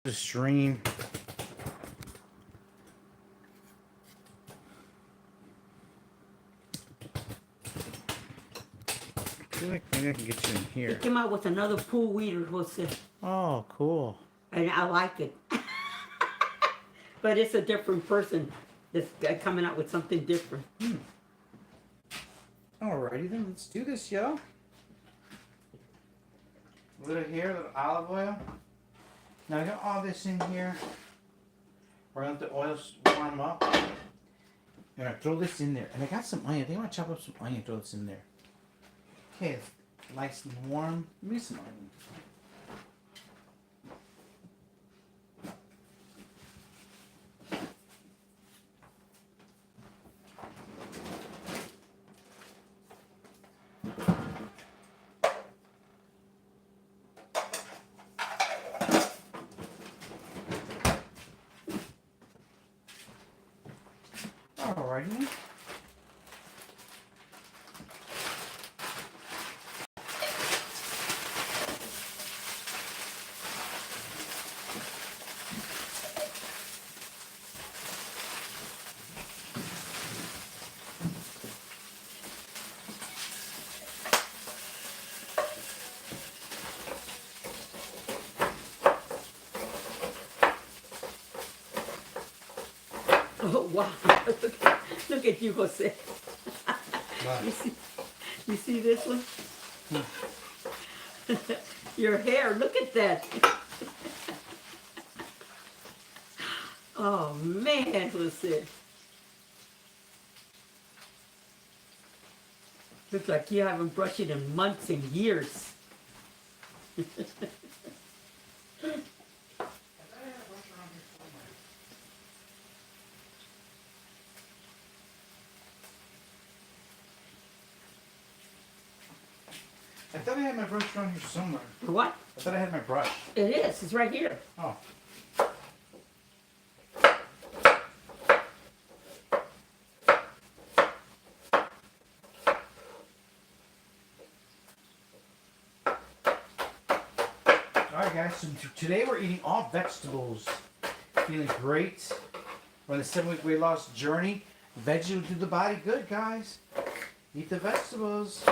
The stream. I feel like maybe I can get you in He here. came out with another pool weeder, Oh, cool. and I like it. But it's a different person that's coming out with something different. Alrighty then, let's do this, yo. A little here, a little olive oil. Now I got all this in here. We're gonna let the oil warm up. I'm gonna throw this in there. And I got some onion. I think I'm gonna chop up some onion and throw this in there. Okay, it's nice and warm. Give me some onion. Alrighty. Oh wow! Look at you, Jose. You see this one? Your hair. Look at that. Oh man, Jose. Looks like you haven't brushed it in months and years. I thought I had my brush around here somewhere. What? I thought I had my brush. It is. It's right here. Oh. Alright guys, so today we're eating all vegetables. Feeling great. We're on the 7-week weight loss journey. Veggies will do the body good, guys. Eat the vegetables.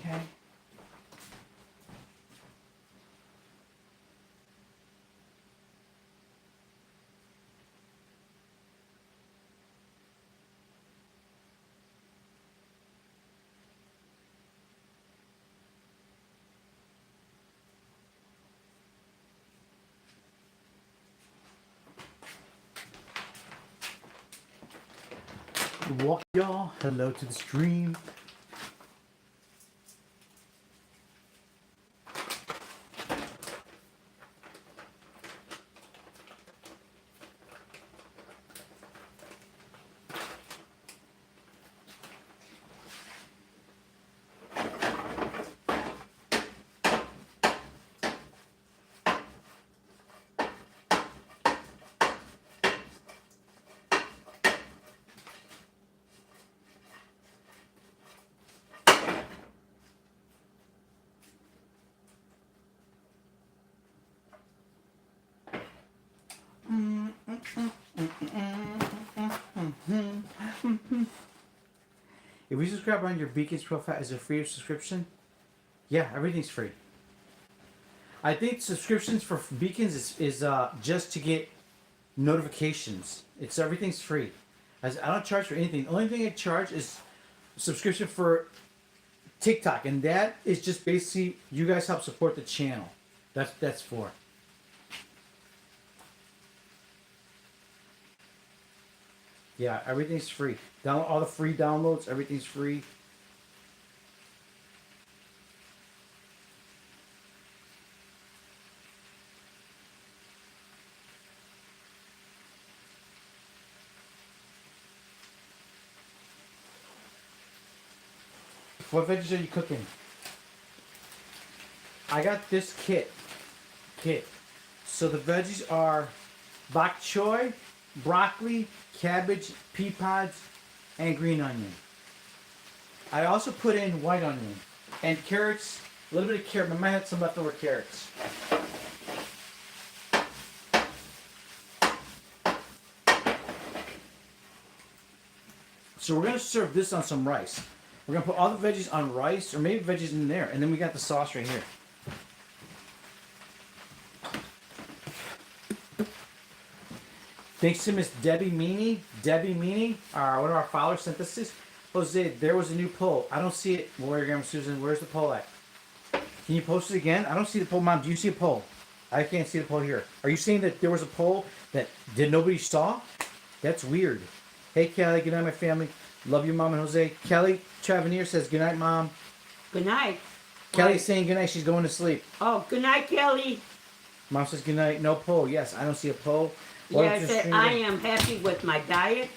Okay. Walk y'all. Hello to the stream. If you subscribe on your Beacons profile as a free subscription, yeah, everything's free. I think subscriptions for Beacons is just to get notifications. It's everything's free. As I don't charge for anything. The only thing I charge is subscription for TikTok, and that is just basically you guys help support the channel. That's for. Yeah, everything's free. Download all the free downloads. Everything's free. What veggies are you cooking? I got this kit. So the veggies are bok choy, broccoli, cabbage, pea pods, and green onion. I also put in white onion and carrots, a little bit of carrot. I might have some leftover carrots. So we're gonna serve this on some rice. We're gonna put all the veggies on rice, or maybe veggies in there, and then we got the sauce right here. Thanks to Miss Debbie Meany. Debbie Meany, one of our followers, sent this. Jose, there was a new poll. I don't see it. Warrior Grandma Susan, where's the poll at? Can you post it again? I don't see the poll. Mom, do you see a poll? I can't see the poll here. Are you saying that there was a poll that nobody saw? That's weird. Hey, Kelly. Good night, my family. Love you, Mom and Jose. Kelly Travanier says, good night, Mom. Good night. Kelly's saying good night. She's going to sleep. Oh, good night, Kelly. Mom says good night. No poll. Yes, I don't see a poll. Yeah, I said I am happy with my diet.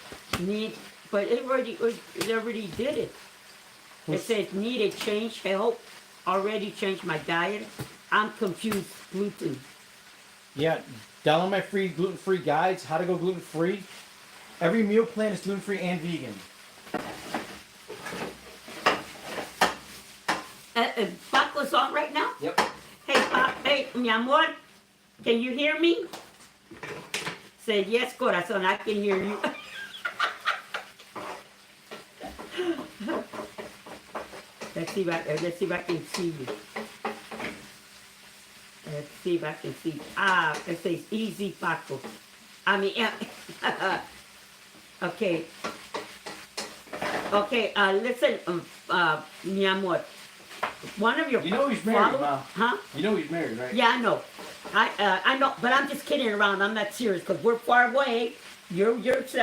But it already did it. It says need a change. Help. Already changed my diet. I'm confused. Gluten. Yeah, download my free gluten-free guides. How to go gluten-free. Every meal plan is gluten-free and vegan. Paco's on right now? Yep. Hey, mi amor, can you hear me? Say yes, corazón, I can hear you. Let's see if I can see you. Let's see if I can see. It says easy, Paco. I mean, okay. Okay, listen, mi amor. One of your You know he's married, Mom. Huh? You know he's married, right? Yeah, I know. I know, but I'm just kidding around. I'm not serious because we're far away. You're with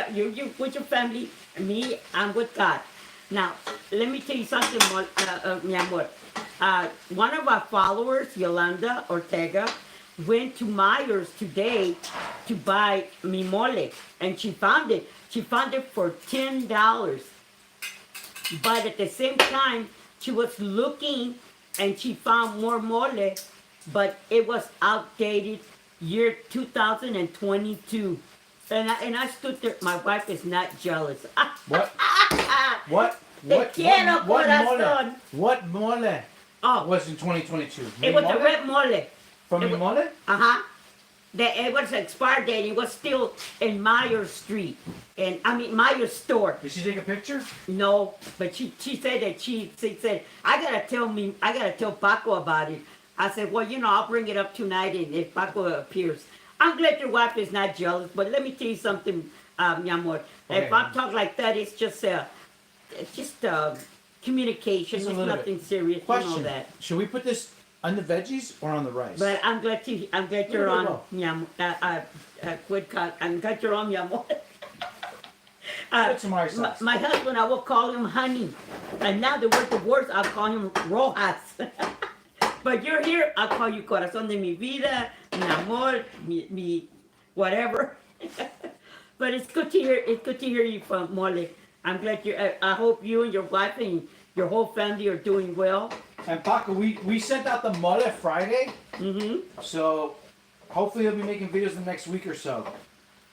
your family. Me, I'm with God. Now, let me tell you something, mi amor. One of our followers, Yolanda Ortega, went to Myers today to buy mi mole, and she found it. She found it for $10. But at the same time, she was looking and she found more mole, but it was outdated, year 2022. And I stood there. My wife is not jealous. What? Te quiero, corazón. What mole? Oh, Was in 2022. it was a red mole. From it your was- mole? Uh-huh. It was expired date. It was still in Myers Street. And I mean Myers store. Did she take a picture? No, but she said that she said, I gotta tell Paco about it. I said, well, I'll bring it up tonight and if Paco appears. I'm glad your wife is not jealous, but let me tell you something, mi amor. Okay. If I talk like that, it's just communication. Just a It's little nothing serious. You Question. know that. Should we put this on the veggies or on the rice? But I'm glad you're No, on, no, mi amor. I'm glad you're on, mi amor. Put some rice sauce. My husband, I will call him honey. And now that we're divorced, I'll call him Rojas. But you're here, I'll call you Corazón de mi vida, mi amor, mi whatever. But it's good to hear you from Mole. I'm glad I hope you and your wife and your whole family are doing well. And Paco, we sent out the mole Friday, Mm-hmm. so hopefully he'll be making videos the next week or so.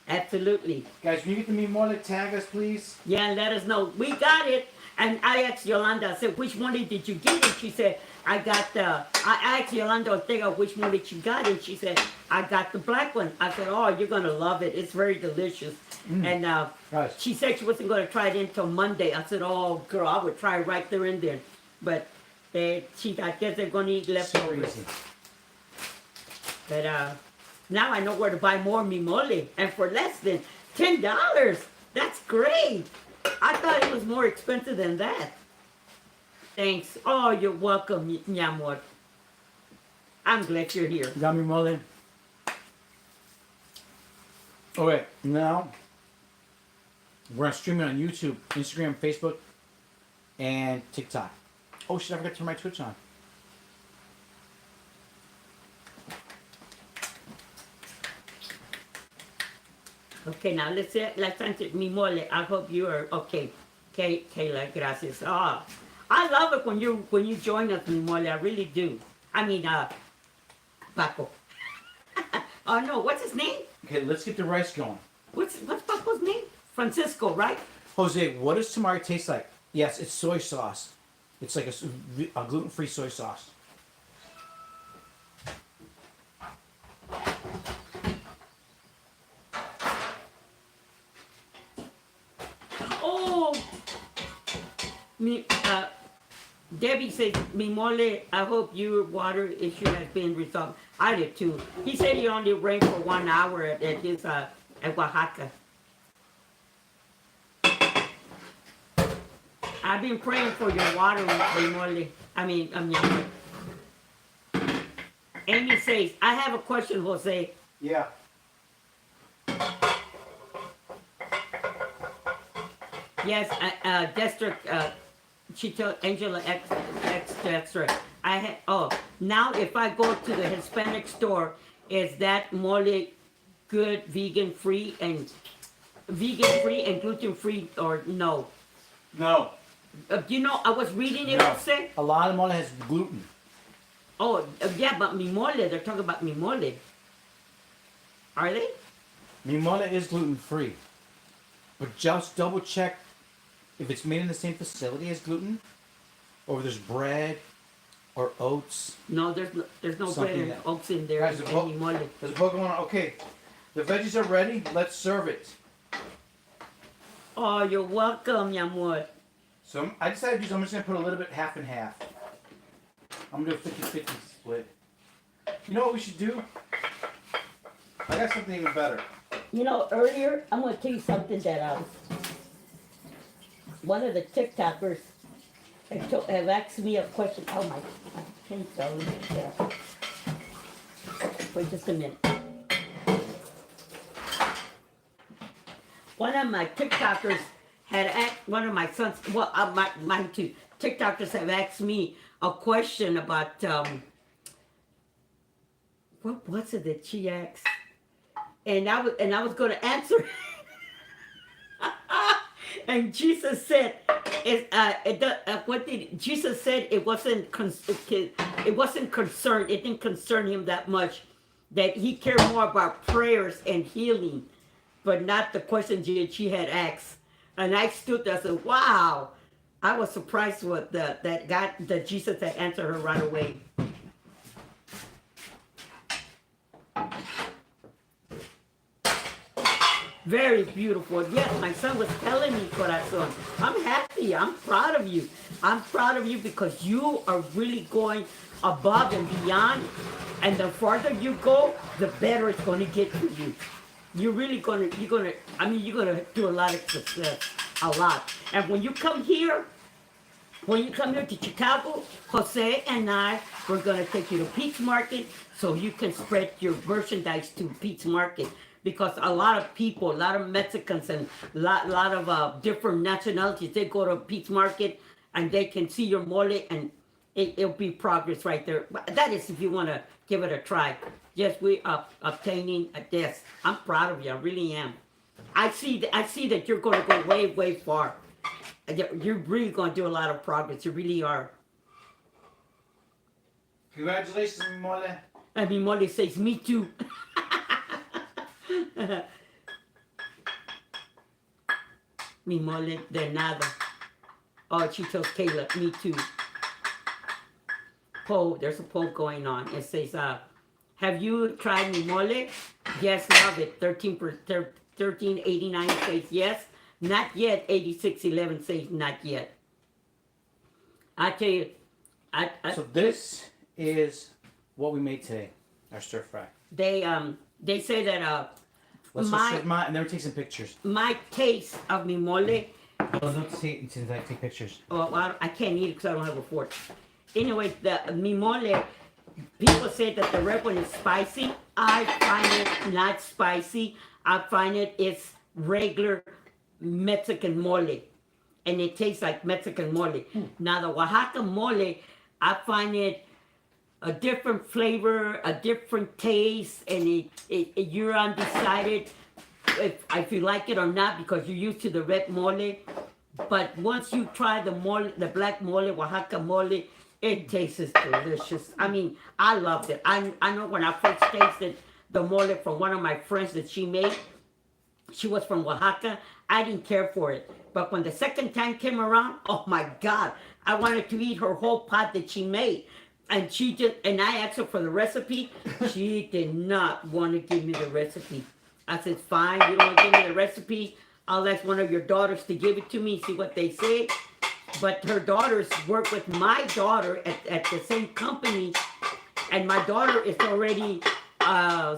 Absolutely. Guys, when you get the meat mole, tag us, please. Yeah, and let us know. We got it. And I asked Yolanda, I said, which one did you get? And she said, I asked Yolanda Ortega which one did you got? And she said, I got the black one. I said, oh, you're going to love it. It's very delicious. And Right. she said she wasn't going to try it until Monday. I said, oh, girl, I would try right there and then. But I guess they're going to eat So leftovers. easy. But now I know where to buy more mi mole. And for less than $10. That's great. I thought it was more expensive than that. Thanks. Oh, you're welcome, mi amor. I'm glad you're here. You got me, mole? Okay, now we're gonna stream it on YouTube, Instagram, Facebook, and TikTok. Oh shit, I forgot to turn my Twitch on. Okay, now let's answer mi mole. I hope you are okay. Okay, Kayla, gracias. Oh, I love it when you join us, mi mole. I really do. I mean, Paco. Oh no, what's his name? Okay, let's get the rice going. What's Paco's name? Francisco, right? Jose, what does tamari taste like? Yes, it's soy sauce. It's like a gluten-free soy sauce. Oh, me, Debbie says, mi mole, I hope your water issue has been resolved. I did too. He said he only rained for 1 hour at his, at Oaxaca. I've been praying for your water, mi mole. I mean, Yama. Amy says, I have a question, Jose. Yeah. Yes, Dexter, she told Angela X Dexter. I had, now if I go to the Hispanic store, is that mole good vegan free and gluten free or no? No. You know, I was reading it, No. Jose. A lot of mole has gluten. Oh, yeah, but mi mole, they're talking about mi mole. Are they? Mi mole is gluten-free. But just double check if it's made in the same facility as gluten, or if there's bread or oats. No, there's no bread Something and that- oats in there Guys, and the book- mi mole. There's a book going on. Okay, the veggies are ready. Let's serve it. Oh, you're welcome, mi amor. So I decided to do. I'm just gonna put a little bit half and half. I'm gonna do a 50-50 split. You know what we should do? I got something even better. You know, earlier, I'm going to tell you something that one of the TikTokers have asked me a question. Oh, my pen fell in there. Wait just a minute. One of my TikTokers had asked, one of my sons, well, my two TikTokers have asked me a question about, what was it that she asked? And I was going to answer. And Jesus said, what did Jesus said? It wasn't concerned. It didn't concern him that much. That he cared more about prayers and healing, but not the questions that she had asked. And I stood there and said, "Wow!" I was surprised with that Jesus had answered her right away. Very beautiful. Yes, my son was telling me, corazón. I'm happy. I'm proud of you. I'm proud of you because you are really going above and beyond. And the farther you go, the better it's going to get for you. You're gonna do a lot of success. A lot. And when you come here to Chicago, Jose and we're gonna take you to Pete's Market so you can spread your merchandise to Pete's Market. Because a lot of people, a lot of Mexicans and a lot of different nationalities, they go to Pete's Market and they can see your mole and it'll be progress right there. But that is if you want to give it a try. Yes, we are obtaining this. I'm proud of you. I really am. I see that you're going to go way, way far. You're really going to do a lot of progress. You really are. Congratulations, mi mole. And mi mole says, me too. Mi mole de nada. Oh, she tells Kayla, me too. Poll, there's a poll going on. It says, have you tried mi mole? Yes, love it. 1389 says yes. Not yet. 8611 says not yet. I tell you, So this is what we made today. Our stir fry. they say that Let's just serve mine and then we take some pictures. my taste of mi mole Well, don't see it since I take pictures. Well, I can't eat it because I don't have a fork. Anyway, the mi mole, people say that the red one is spicy. I find it not spicy. I find it's regular Mexican mole. And it tastes like Mexican mole. Now, the Oaxaca mole, I find it a different flavor, a different taste, and you're undecided if you like it or not because you're used to the red mole. But once you try the mole, the black mole, Oaxaca mole, it tastes delicious. I mean, I loved it. I know when I first tasted the mole from one of my friends that she made, she was from Oaxaca, I didn't care for it. But when the second time came around, oh my God, I wanted to eat her whole pot that she made. And and I asked her for the recipe. She did not want to give me the recipe. I said, fine, you don't want to give me the recipe. I'll ask one of your daughters to give it to me, see what they say. But her daughters work with my daughter at the same company. And my daughter is already a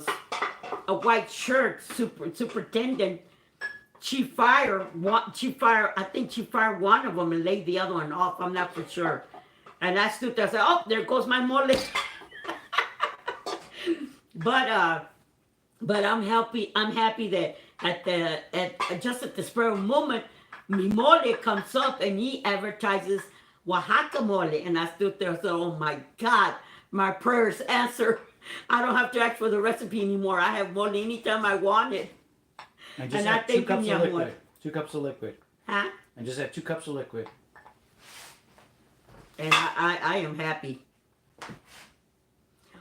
white shirt superintendent. She fired, I think she fired one of them and laid the other one off. I'm not for sure. And I stood there and said, oh, there goes my mole. But I'm happy that at the spur of the moment, mi mole comes up and he advertises Oaxaca mole. And I stood there and said, oh my God, my prayers answered. I don't have to ask for the recipe anymore. I have mole anytime I want it. And just And I have 2 think cups you of have liquid. one. 2 cups of liquid. Huh? And just have 2 cups of liquid. And I am happy.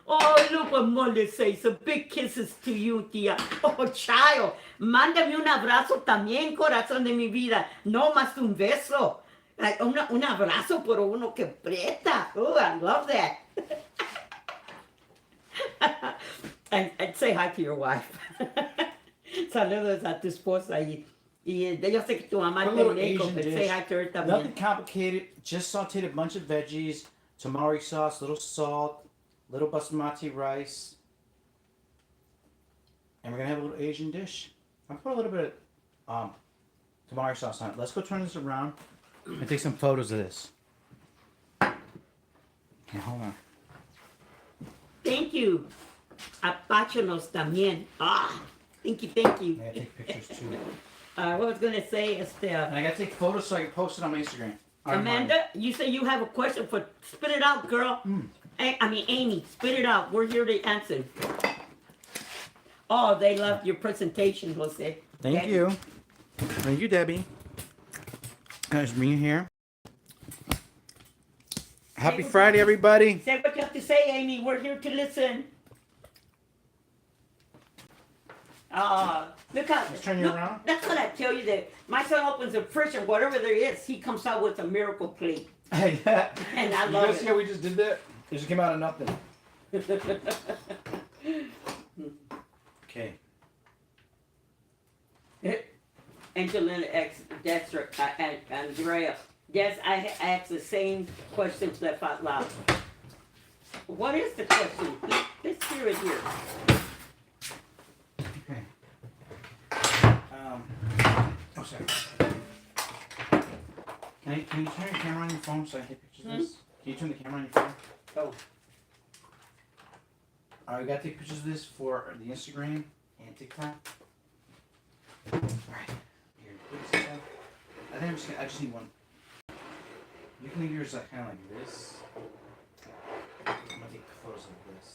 Oh, look what Mole says. So big kisses to you, tía. Oh, child. Mándame un abrazo también, corazón de mi vida. No más un beso. Like, un abrazo por uno que prieta. Oh, I love that. and say hi to your wife. Saludos a tu esposa. Y yo sé que tu mamá Put a te little lejos, Asian but say dish. hi to her también. Nothing complicated. Just sauteed a bunch of veggies, tamari sauce, little salt, little basmati rice, and we're gonna have a little Asian dish. I'll put a little bit of tamari sauce on it. Let's go turn this around and take some photos of this. Okay, hold on. Thank you. Apáchanos también. Ah, thank you. I gotta take pictures too. What I was gonna say is And I gotta take photos so I can post it on my Instagram. Amanda, you say you have a question for, spit it out, girl. Amy, spit it out. We're here to answer. Oh, they loved your presentation, Jose. Thank you. Thank you, Debbie. Guys, being here. Happy Friday, everybody. Say what you have to say, Amy. We're here to listen. Look how. Let's turn you around. That's what I tell you. That my son opens a fridge and whatever there is, he comes out with a miracle plate. And I You love guys see how we just did that? It just came out of nothing. it. Okay. Angelina asks, that's Andrea. Yes, I asked the same question left out loud. What is the question? Let's hear it here. Okay. Oh, sorry. Can you turn your camera on your phone so I can take pictures of this? Can you turn the camera on your phone? Oh. Alright, we gotta take pictures of this for the Instagram and TikTok. Alright. Here, put this aside. I think I just need one. You can leave yours kind of like this. I'm gonna take photos of this.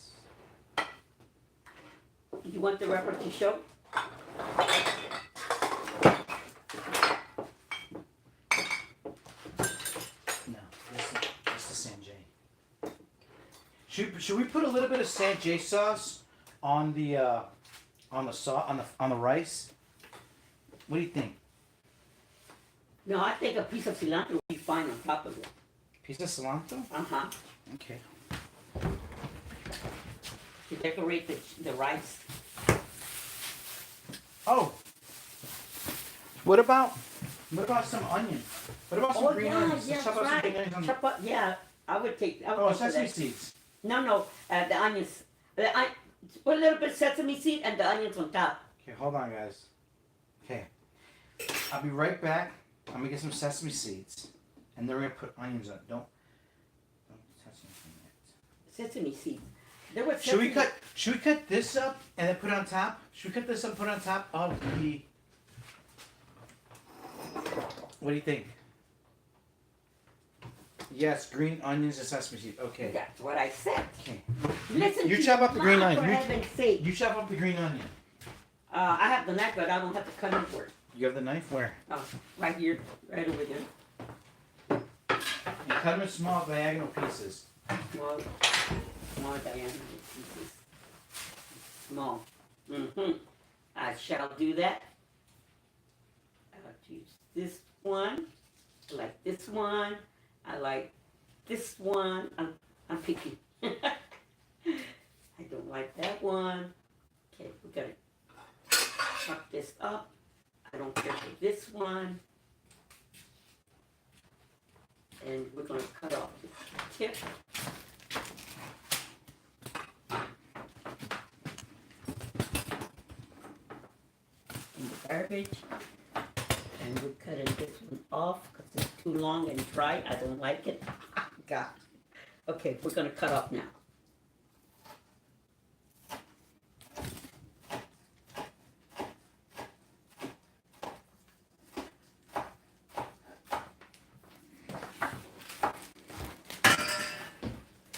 You want the wrapper to show? No, this is Sanjay. Should we put a little bit of Sanjay sauce on the rice? What do you think? No, I think a piece of cilantro would be fine on top of it. Piece of cilantro? Uh-huh. Okay. To decorate the rice. Oh. What about some onion? What about some green onions? Let's chop up some green onions on Chop up, yeah, I would take Oh, for sesame that. seeds. No, the onions. Put a little bit of sesame seed and the onions on top. Okay, hold on, guys. Okay. I'll be right back I'm gonna get some sesame seeds, and then we're gonna put onions on. Don't touch anything yet. Sesame seeds. There was Should we sesame- cut? Should we cut this up and then put it on top? Should we cut this up and put it on top of the? What do you think? Yes, green onions and sesame seeds. Okay. That's what I said. Okay. Listen You to chop your up the green mom, onion. For You- heaven's sake. You chop up the green onion. I have the knife, but I don't have to cut into it. You have the knife where? Right here, right over there. You cut them in small diagonal pieces. Small, small diameter pieces. Small. Mm-hmm. I shall do that. I'll choose this one. I like this one. I like this one. I'm picky. I don't like that one. Okay, we're gonna chop this up. I don't care for this one. And we're gonna cut off the tip. In the garbage. And we're cutting this one off because it's too long and dry. I don't like it. God. Okay, we're gonna cut off now.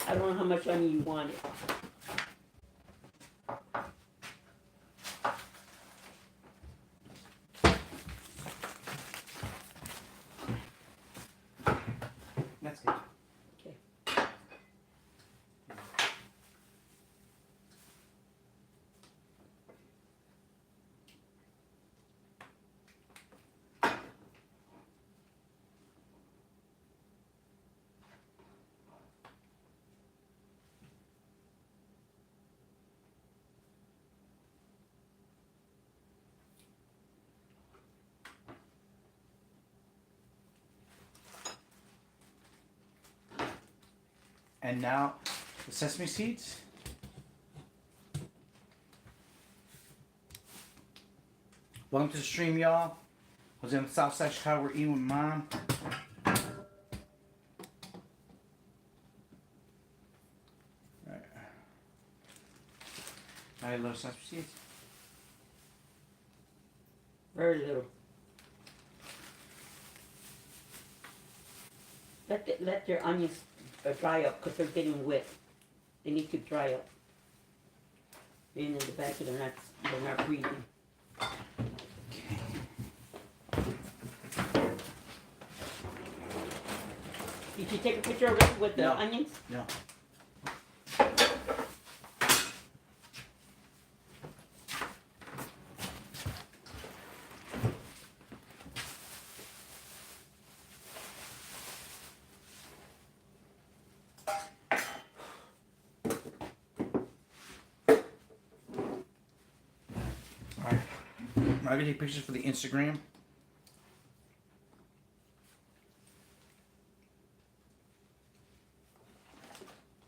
I don't know how much onion you wanted. That's good. Okay. And now the sesame seeds. Welcome to the stream, y'all. I was in the South Side of Chicago. We're eating with Mom. Alright. I love sesame seeds. Very little. Let your onions dry up because they're getting wet. They need to dry up. Being in the back, they're not breathing. Did you take a picture already with the No. onions? No. Alright. I'm gonna take pictures for the Instagram.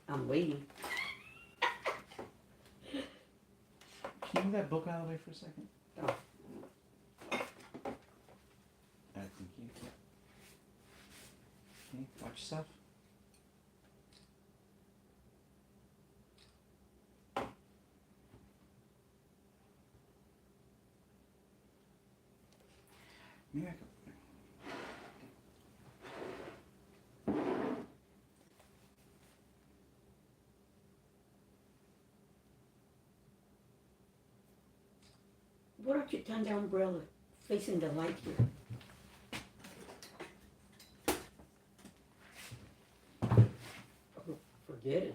I'm waiting. Can you move that book out of the way for a second? Oh. Thank you. Okay, watch yourself. Maybe I could. Why don't you turn the umbrella facing the light here? Oh, forget it.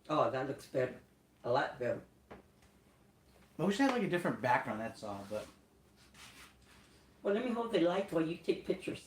Oh, that looks better. A lot better. I wish I had like a different background, that's all, but Well, let me hold the light while you take pictures.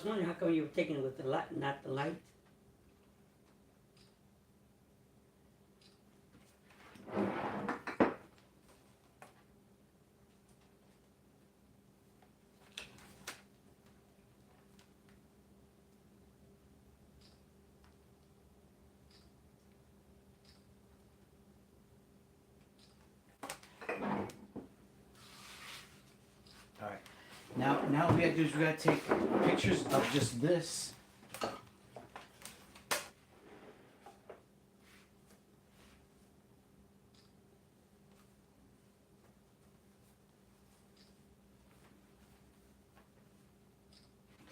wondering how come you were taking it with the light, not the light. All right. Now what we gotta do is we gotta take pictures of just this.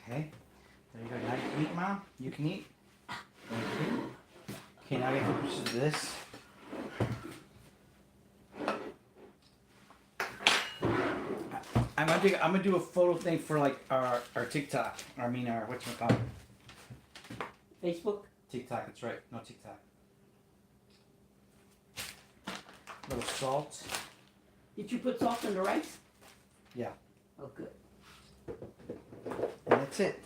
Okay. There you go. Now you can eat, Mom. You can eat. Okay. Okay. Now I gotta take pictures of this. I'm gonna do a photo thing for like our TikTok. Our what's it called? Facebook? TikTok. That's right. No TikTok. A little salt. Did you put salt in the rice? Yeah. Oh, good. And that's it.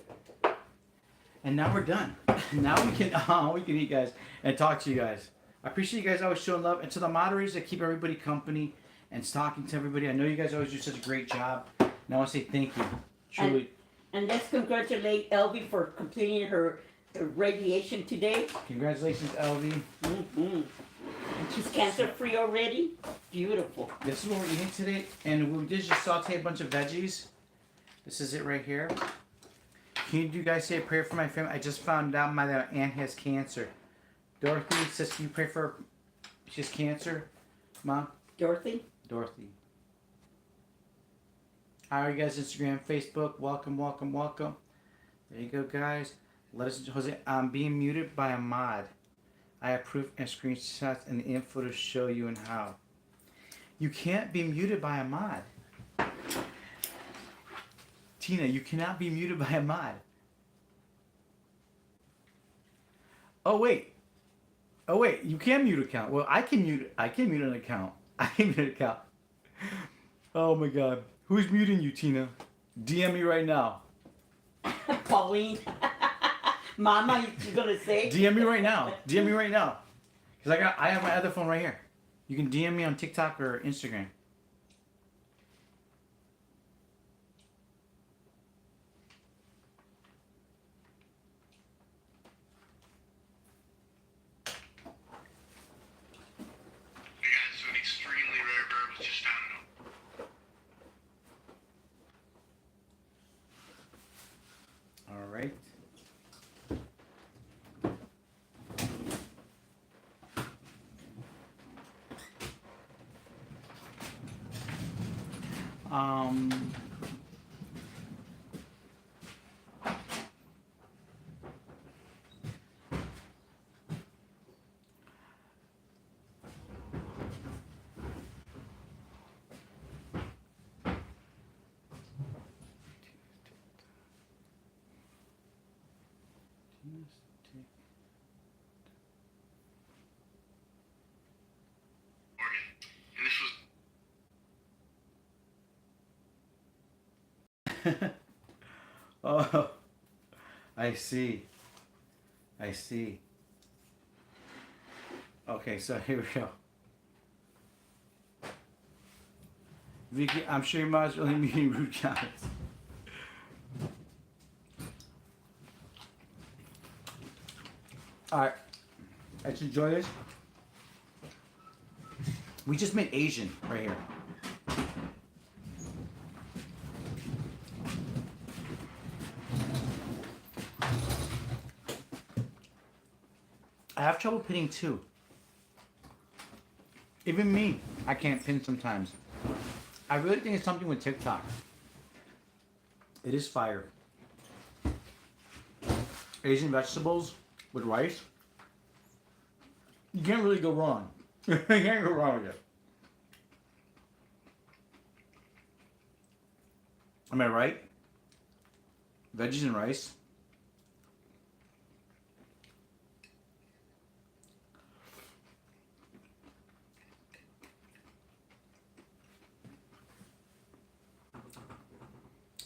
And now we're done. Now we can eat, guys, and talk to you guys. I appreciate you guys always showing love, and to the moderators that keep everybody company and talking to everybody. I know you guys always do such a great job. And I want to say thank you. Truly. And let's congratulate Elvie for completing her radiation today. Congratulations, LV. Mm-hmm. She's cancer free already. Beautiful. This is what we're eating today, and we did just saute a bunch of veggies. This is it right here. Can you guys say a prayer for my family? I just found out my aunt has cancer. Dorothy says, can you pray for her? She has cancer, Mom? Dorothy? Dorothy. How are you guys? Instagram, Facebook. Welcome, welcome, welcome. There you go, guys. Let us, Jose. I'm being muted by a mod. I have proof and screenshots and the info to show you and how. You can't be muted by a mod. Tina, you cannot be muted by a mod. Oh wait. Oh wait, you can mute account. Well, I can mute an account. I can mute an account. Oh my god. Who's muting you, Tina? DM me right now. Pauline. Mama, you gonna say? DM me right now. DM me right now. Cause I have my other phone right here. You can DM me on TikTok or Instagram. Hey guys, so an extremely rare bird was just found. All right. Um. Morgan. And this was Oh, I see. I see. Okay, so here we go. Vicky, I'm sure your mom's only meeting rude comments. Alright, let's enjoy this. We just made Asian right here. I have trouble pinning too. Even me, I can't pin sometimes. I really think it's something with TikTok. It is fire. Asian vegetables with rice. You can't really go wrong. You can't go wrong with it. Am I right? Veggies and rice.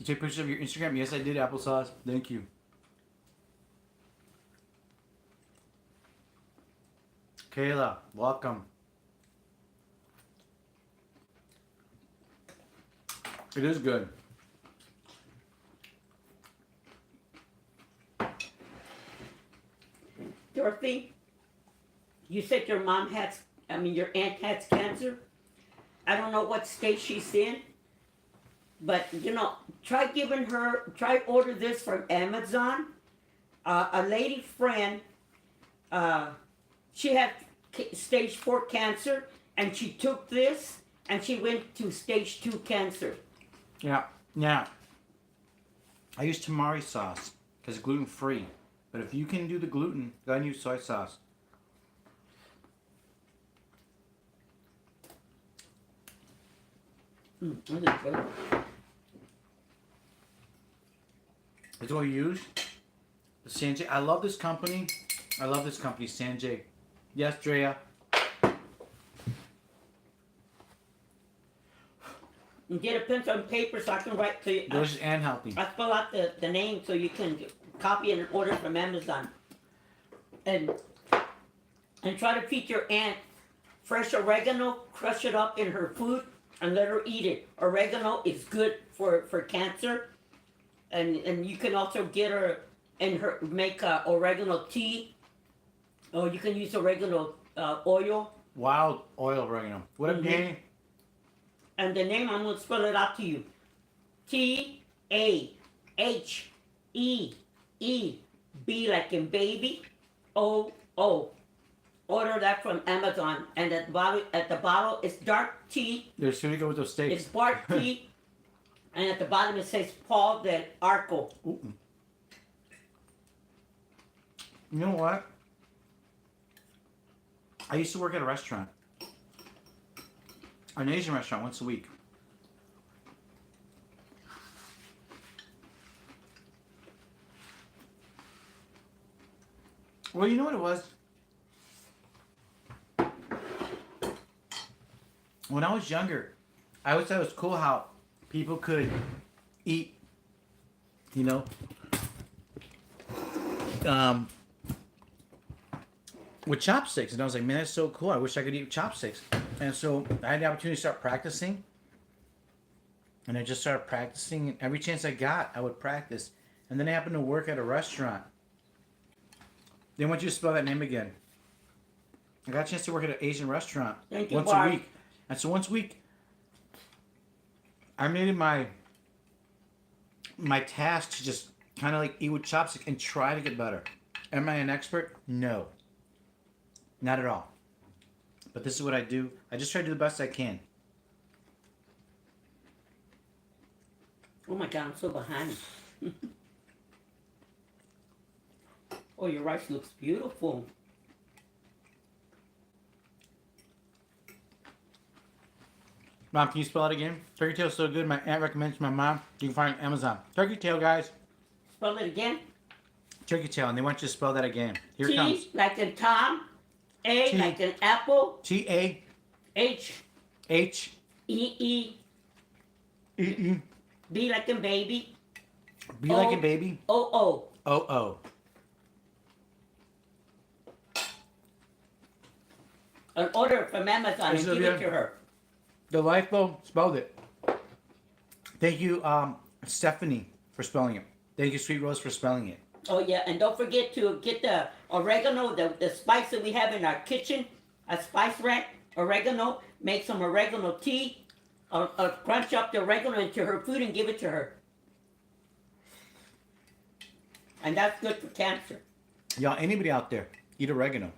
You take pictures of your Instagram? Yes, I did, applesauce. Thank you. Kayla, welcome. It is good. Dorothy, you said your your aunt has cancer. I don't know what state she's in, but try order this from Amazon. A lady friend, she had stage 4 cancer, and she took this, and she went to stage 2 cancer. Yeah. Now, I use tamari sauce because it's gluten free. But if you can do the gluten, go ahead and use soy sauce. That is good. That's what we use. The Sanjay. I love this company. I love this company, Sanjay. Yes, Drea. And get a pencil and paper so I can write to you. Delicious and healthy. I spell out the name so you can copy and order from Amazon. And try to feed your aunt fresh oregano, crush it up in her food, and let her eat it. Oregano is good for cancer. And you can also get her and her make oregano tea. Or you can use oregano oil. Wild oil oregano. What up, Danny? And the name, I'm going to spell it out to you. TAHEE. B like in baby. O. Order that from Amazon. And at the bottle, it's dark tea. They're soon to go with those steaks. It's dark tea. And at the bottom, it says Paul del Arco. Ooh. You know what? I used to work at a restaurant. An Asian restaurant once a week. Well, you know what it was? When I was younger, I always thought it was cool how people could eat, with chopsticks. And I was like, man, that's so cool. I wish I could eat with chopsticks. And so I had the opportunity to start practicing. And I just started practicing. And every chance I got, I would practice. And then I happened to work at a restaurant. They want you to spell that name again. I got a chance to work at an Asian restaurant Thank you, once Barb. a week. And so once a week, I made it my task to just kind of like eat with chopsticks and try to get better. Am I an expert? No. Not at all. But this is what I do. I just try to do the best I can. Oh my God, I'm so behind. Oh, your rice looks beautiful. Mom, can you spell it again? Turkey tail is so good. My aunt recommends to my mom. You can find it on Amazon. Turkey tail, guys. Spell it again. Turkey tail, and they want you to spell that again. Here it T comes. like in Tom. A T. like in apple. T-A-H. H E E-E. B like in baby. Be like a baby. O. O-O. An order from Amazon Is and it give it okay? to her. Delightful. Spelled it. Thank you, Stephanie, for spelling it. Thank you, Sweet Rose, for spelling it. Oh yeah, and don't forget to get the oregano, the spice that we have in our kitchen, a spice rack, oregano. Make some oregano tea, or crunch up the oregano into her food and give it to her. And that's good for cancer. Y'all, anybody out there, eat oregano.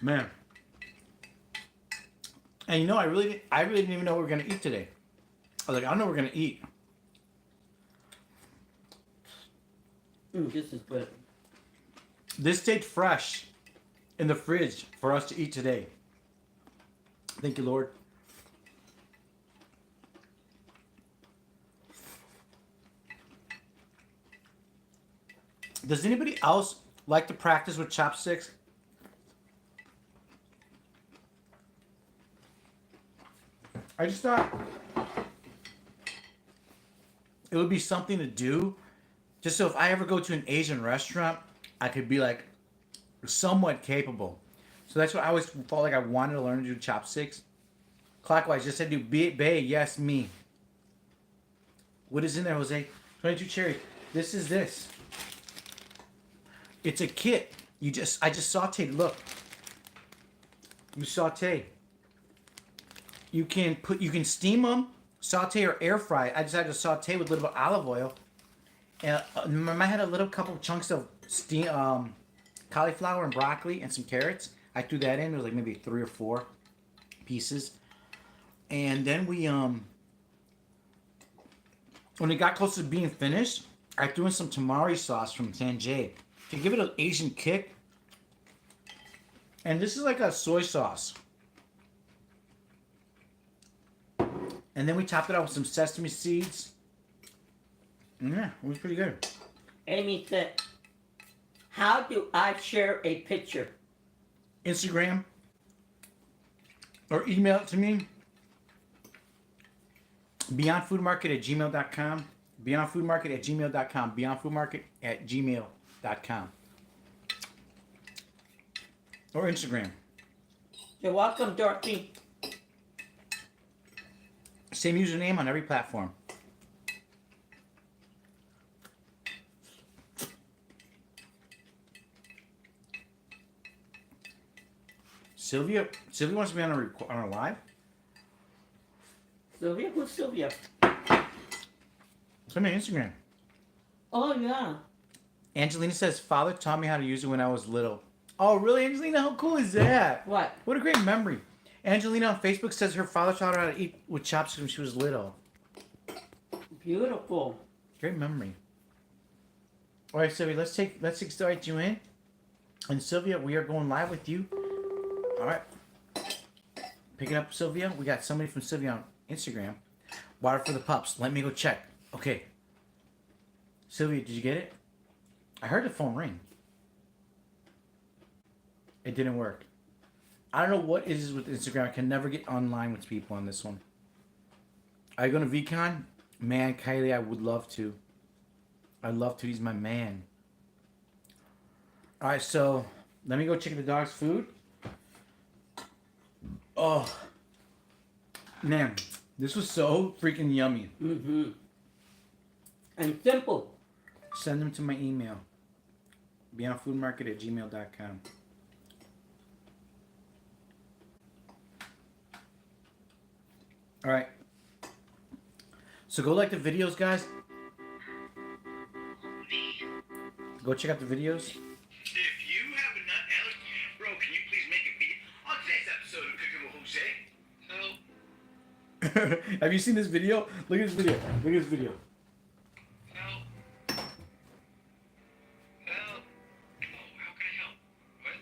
Man. And you know, I really didn't even know what we were gonna eat today. I was like, I don't know what we're gonna eat. This is good. This stayed fresh in the fridge for us to eat today. Thank you, Lord. Does anybody else like to practice with chopsticks? I just thought it would be something to do, just so if I ever go to an Asian restaurant, I could be like somewhat capable. So that's what I always felt like I wanted to learn to do chopsticks. Clockwise, just said do bay, yes, me. What is in there, Jose? 22 cherries. This is this. It's a kit. I just sauteed. Look. You saute. You can steam them, saute or air fry. I decided to saute with a little bit of olive oil. And I had a little couple chunks of cauliflower and broccoli and some carrots. I threw that in. There was like maybe 3 or 4 pieces. And then we when it got close to being finished, I threw in some tamari sauce from Sanjay to give it an Asian kick. And this is like a soy sauce. And then we topped it out with some sesame seeds. Yeah, it was pretty good. Amy said, how do I share a picture? Instagram. Or email it to me. BeyondFoodMarket@gmail.com. BeyondFoodMarket@gmail.com. BeyondFoodMarket@gmail.com. Or Instagram. You're welcome, Dorothy. Same username on every platform. Sylvia wants to be on a live. Sylvia? Who's Sylvia? Send me an Instagram. Oh, yeah. Angelina says, "Father taught me how to use it when I was little." Oh, really, Angelina? How cool is that? What? What a great memory. Angelina on Facebook says her father taught her how to eat with chopsticks when she was little. Beautiful. Great memory. All right, Sylvia, let's start you in. And Sylvia, we are going live with you. All right. Picking up Sylvia. We got somebody from Sylvia on Instagram. Water for the pups. Let me go check. Okay. Sylvia, did you get it? I heard the phone ring. It didn't work. I don't know what it is with Instagram. I can never get online with people on this one. Are you going to VCon? Man, Kylie, I would love to. I'd love to. He's my man. All right, so let me go check the dog's food. Oh, man, this was so freaking yummy. Mm-hmm. And simple. Send them to my email. BeyondFoodMarket@gmail.com. All right. So go like the videos, guys. Go check out the videos. If you have a nut allergy, bro, can you please make a video on today's episode of Cooking with Jose? Help. Have you seen this video? Look at this video. Look at this video. Help. Help. Oh, how can I help? What?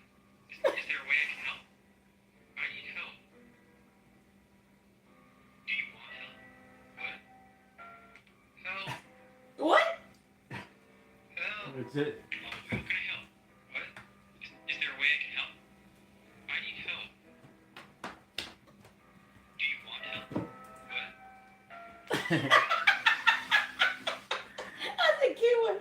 Is there a way I can help? I need help. Do you want help? What? Help. What? Help. That's it. Oh, how can I help? What? Is there a way I can help? I need help. Do you want help? What? That's a cute one.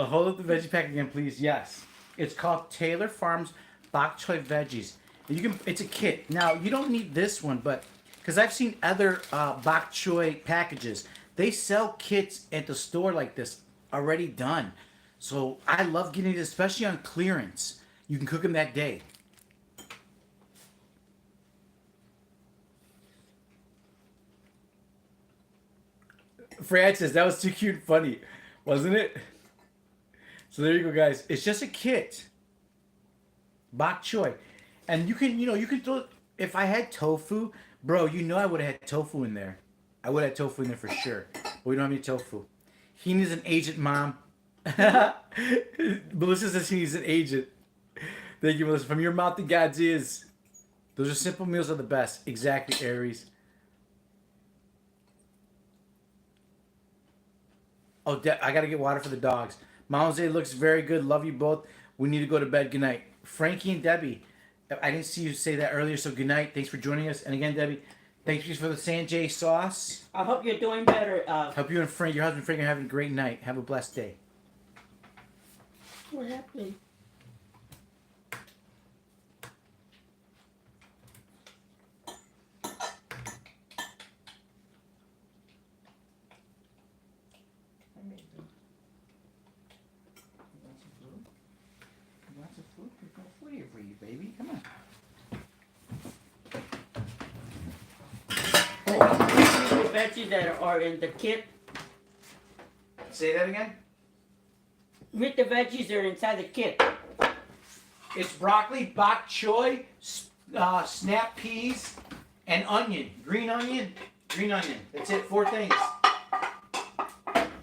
Hold up the veggie pack again, please. Yes. It's called Taylor Farms Bok Choy Veggies. It's a kit. Now, you don't need this one, but because I've seen other bok choy packages, they sell kits at the store like this already done. So I love getting it, especially on clearance. You can cook them that day. Fred says that was too cute and funny, wasn't it? So there you go, guys. It's just a kit. Bok choy. And you can throw, if I had tofu, bro, I would have had tofu in there. I would have had tofu in there for sure. But we don't have any tofu. He needs an agent, Mom. Melissa says he needs an agent. Thank you, Melissa. From your mouth to God's ears. Those are simple meals are the best. Exactly, Aries. Oh, I got to get water for the dogs. Mom Jose looks very good. Love you both. We need to go to bed. Good night. Frankie and Debbie. I didn't see you say that earlier, so good night. Thanks for joining us. And again, Debbie, thank you for the Sanjay sauce. I hope you're doing better. Hope you and Frank, your husband Frank, are having a great night. Have a blessed day. What happened? Lots of food. There's no food here for you, baby. Come on. The veggies that are in the kit. Say that again. Read the veggies that are inside the kit. It's broccoli, bok choy, snap peas, and onion. Green onion. Green onion. That's it. 4 things.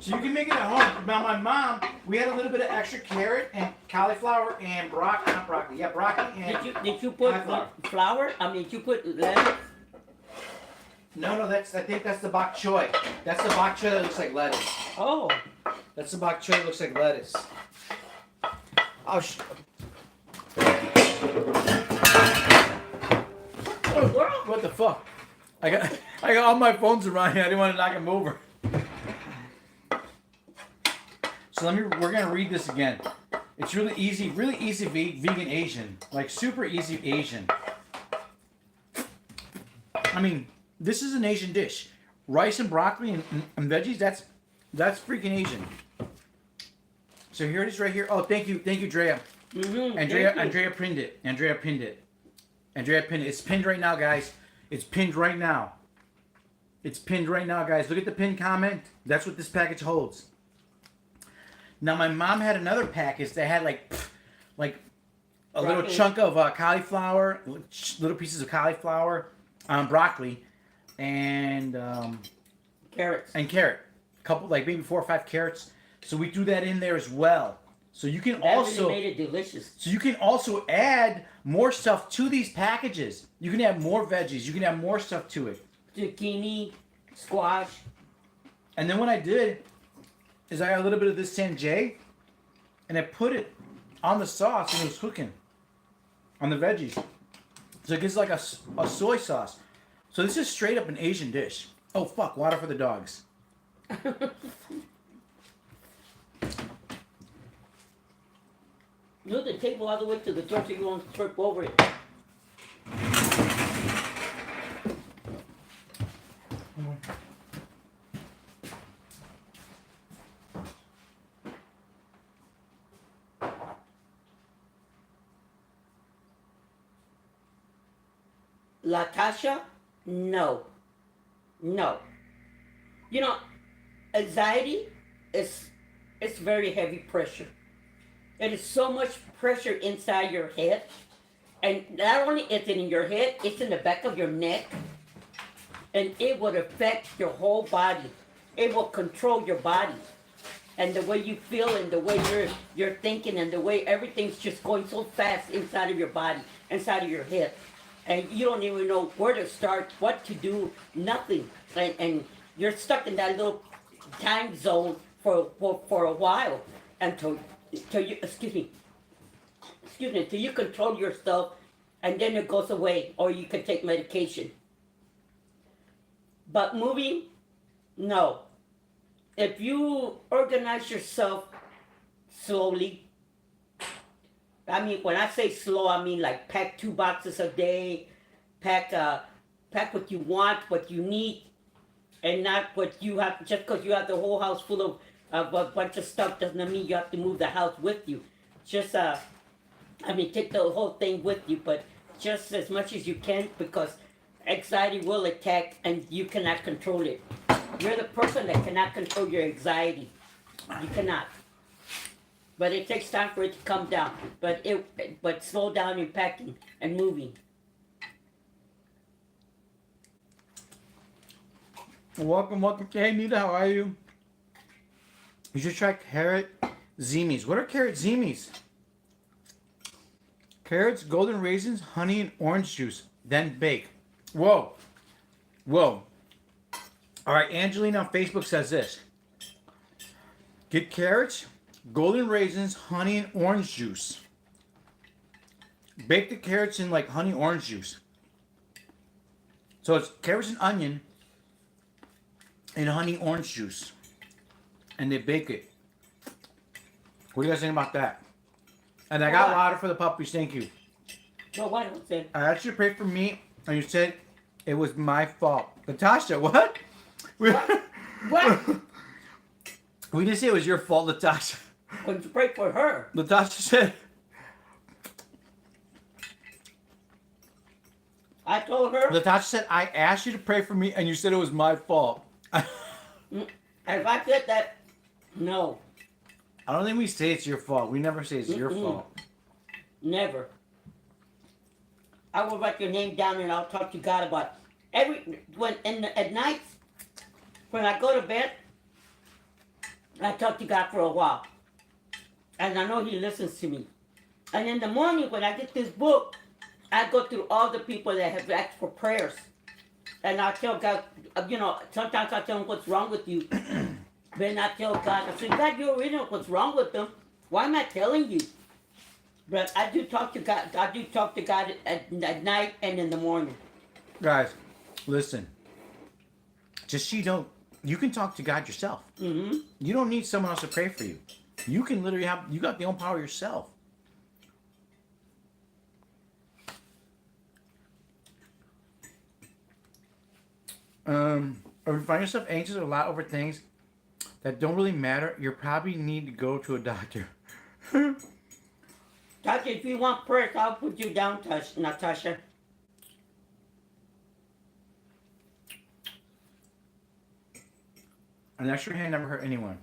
So you can make it at home. Now my mom, we had a little bit of extra carrot and cauliflower and broccoli. Not broccoli. Yeah, broccoli and. Did you put cauliflower. flour? I mean, did you put lettuce? No, I think that's the bok choy. That's the bok choy that looks like lettuce. Oh. That's the bok choy that looks like lettuce. Oh, what the fuck? I got all my phones around here. I didn't want to knock them over. So we're gonna read this again. It's really easy vegan Asian, like super easy Asian. I mean, this is an Asian dish. Rice and broccoli and veggies. That's freaking Asian. So here it is right here. Oh, thank you, Drea. Mm-hmm. Andrea pinned it. Andrea pinned it. It's pinned right now, guys. It's pinned right now. It's pinned right now, guys. Look at the pinned comment. That's what this package holds. Now, my mom had another package that had like a little chunk of cauliflower, little pieces of cauliflower, broccoli, and carrots. And carrot. A couple, like maybe 4 or 5 carrots. So we threw that in there as well. So you can That also really made it delicious. So you can also add more stuff to these packages. You can add more veggies. You can add more stuff to it. Zucchini, squash. And then what I did is I got a little bit of this Sanjay, and I put it on the sauce and it was cooking on the veggies. So it gives like a soy sauce. So this is straight up an Asian dish. Oh fuck! Water for the dogs. Move the table all the way to the door so you won't trip over it. Latasha? No. No. You know, anxiety is it's very heavy pressure. It is so much pressure inside your head. And not only is it in your head, it's in the back of your neck. And it would affect your whole body. It will control your body. And the way you feel and the way you're thinking and the way everything's just going so fast inside of your body, inside of your head. And you don't even know where to start, what to do, nothing. And you're stuck in that little time zone for a while until you until you control yourself, and then it goes away, or you can take medication. But moving, no. If you organize yourself slowly, I mean, when I say slow, I mean like pack 2 boxes a day, pack what you want, what you need, and not what you have. Just because you have the whole house full of a bunch of stuff doesn't mean you have to move the house with you. Just take the whole thing with you, but just as much as you can, because anxiety will attack and you cannot control it. You're the person that cannot control your anxiety. You cannot. But it takes time for it to come down. But slow down in packing and moving. Welcome. Hey, Nita, how are you? You should try carrot zimis. What are carrot zimis? Carrots, golden raisins, honey, and orange juice. Then bake. Whoa. All right, Angelina on Facebook says this. Get carrots, golden raisins, honey, and orange juice. bake the carrots in like honey orange juice. So it's carrots and onion in honey orange juice. And they bake it. What do you guys think about that? And I got What? water for the puppies, thank you. No, what was it? I asked you to pray for me, and you said it was my fault. Natasha, what? What? We didn't say it was your fault, Natasha. When you pray for her. Natasha said, I told her. Natasha said, I asked you to pray for me, and you said it was my fault. I If I said that, no, don't think we say it's your fault. We never say it's your Mm-mm. fault. never. I will write your name down and I'll talk to God about at night when I go to bed. I talk to God for a while, and I know He listens to me. And in the morning when I get this book, I go through all the people that have asked for prayers, and I tell God, sometimes I tell Him what's wrong with you. Then I tell God, I say, God, you already know what's wrong with them. Why am I telling you? But I do talk to God. I do talk to God at night and in the morning. Guys, listen. Just so you know, you can talk to God yourself. Mm-hmm. You don't need someone else to pray for you. You can literally you got the own power yourself. Or you find yourself anxious a lot over things that don't really matter, you probably need to go to a doctor. Tasha, if you want prayers, I'll put you down, Natasha. An extra hand never hurt anyone.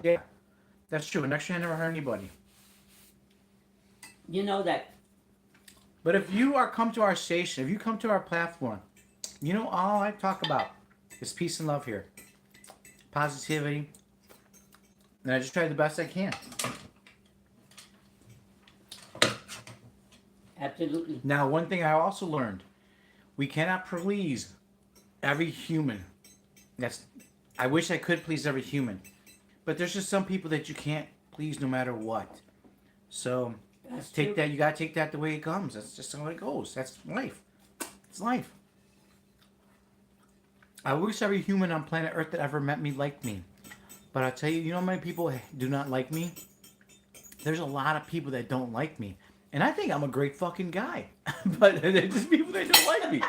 Yeah, that's true. An extra hand never hurt anybody. You know that. But if you come to our station, if you come to our platform, you know all I talk about is peace and love here. Positivity. And I just try the best I can. Absolutely. Now, one thing I also learned, we cannot please every human. I wish I could please every human. But there's just some people that you can't please no matter what. So That's take true. that, you gotta take that the way it comes. That's just how it goes. That's life. It's life. I wish every human on planet Earth that ever met me liked me. But I'll tell you, you know how many people do not like me? There's a lot of people that don't like me. And I think I'm a great fucking guy. But there's just people that don't like me.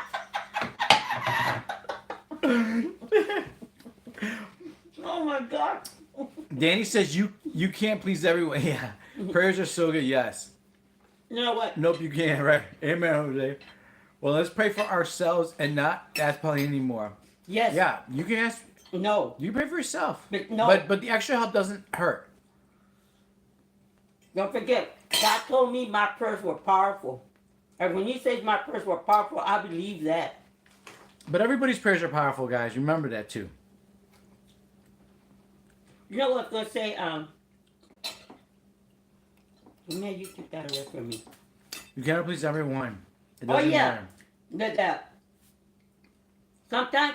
Oh my God. Danny says you can't please everyone. Yeah. Prayers are so good, yes. You know what? Nope, you can't, right? Amen, Jose. Well, let's pray for ourselves and not ask Pauline anymore. Yes. Yeah, you can ask. No. You pray for yourself. But no. But the extra help doesn't hurt. Don't forget, God told me my prayers were powerful. And when He says my prayers were powerful, I believe that. But everybody's prayers are powerful, guys. Remember that too. You know what I was going to say? Man, you took that away from me. You cannot please everyone. It Oh, doesn't yeah. matter. That sometimes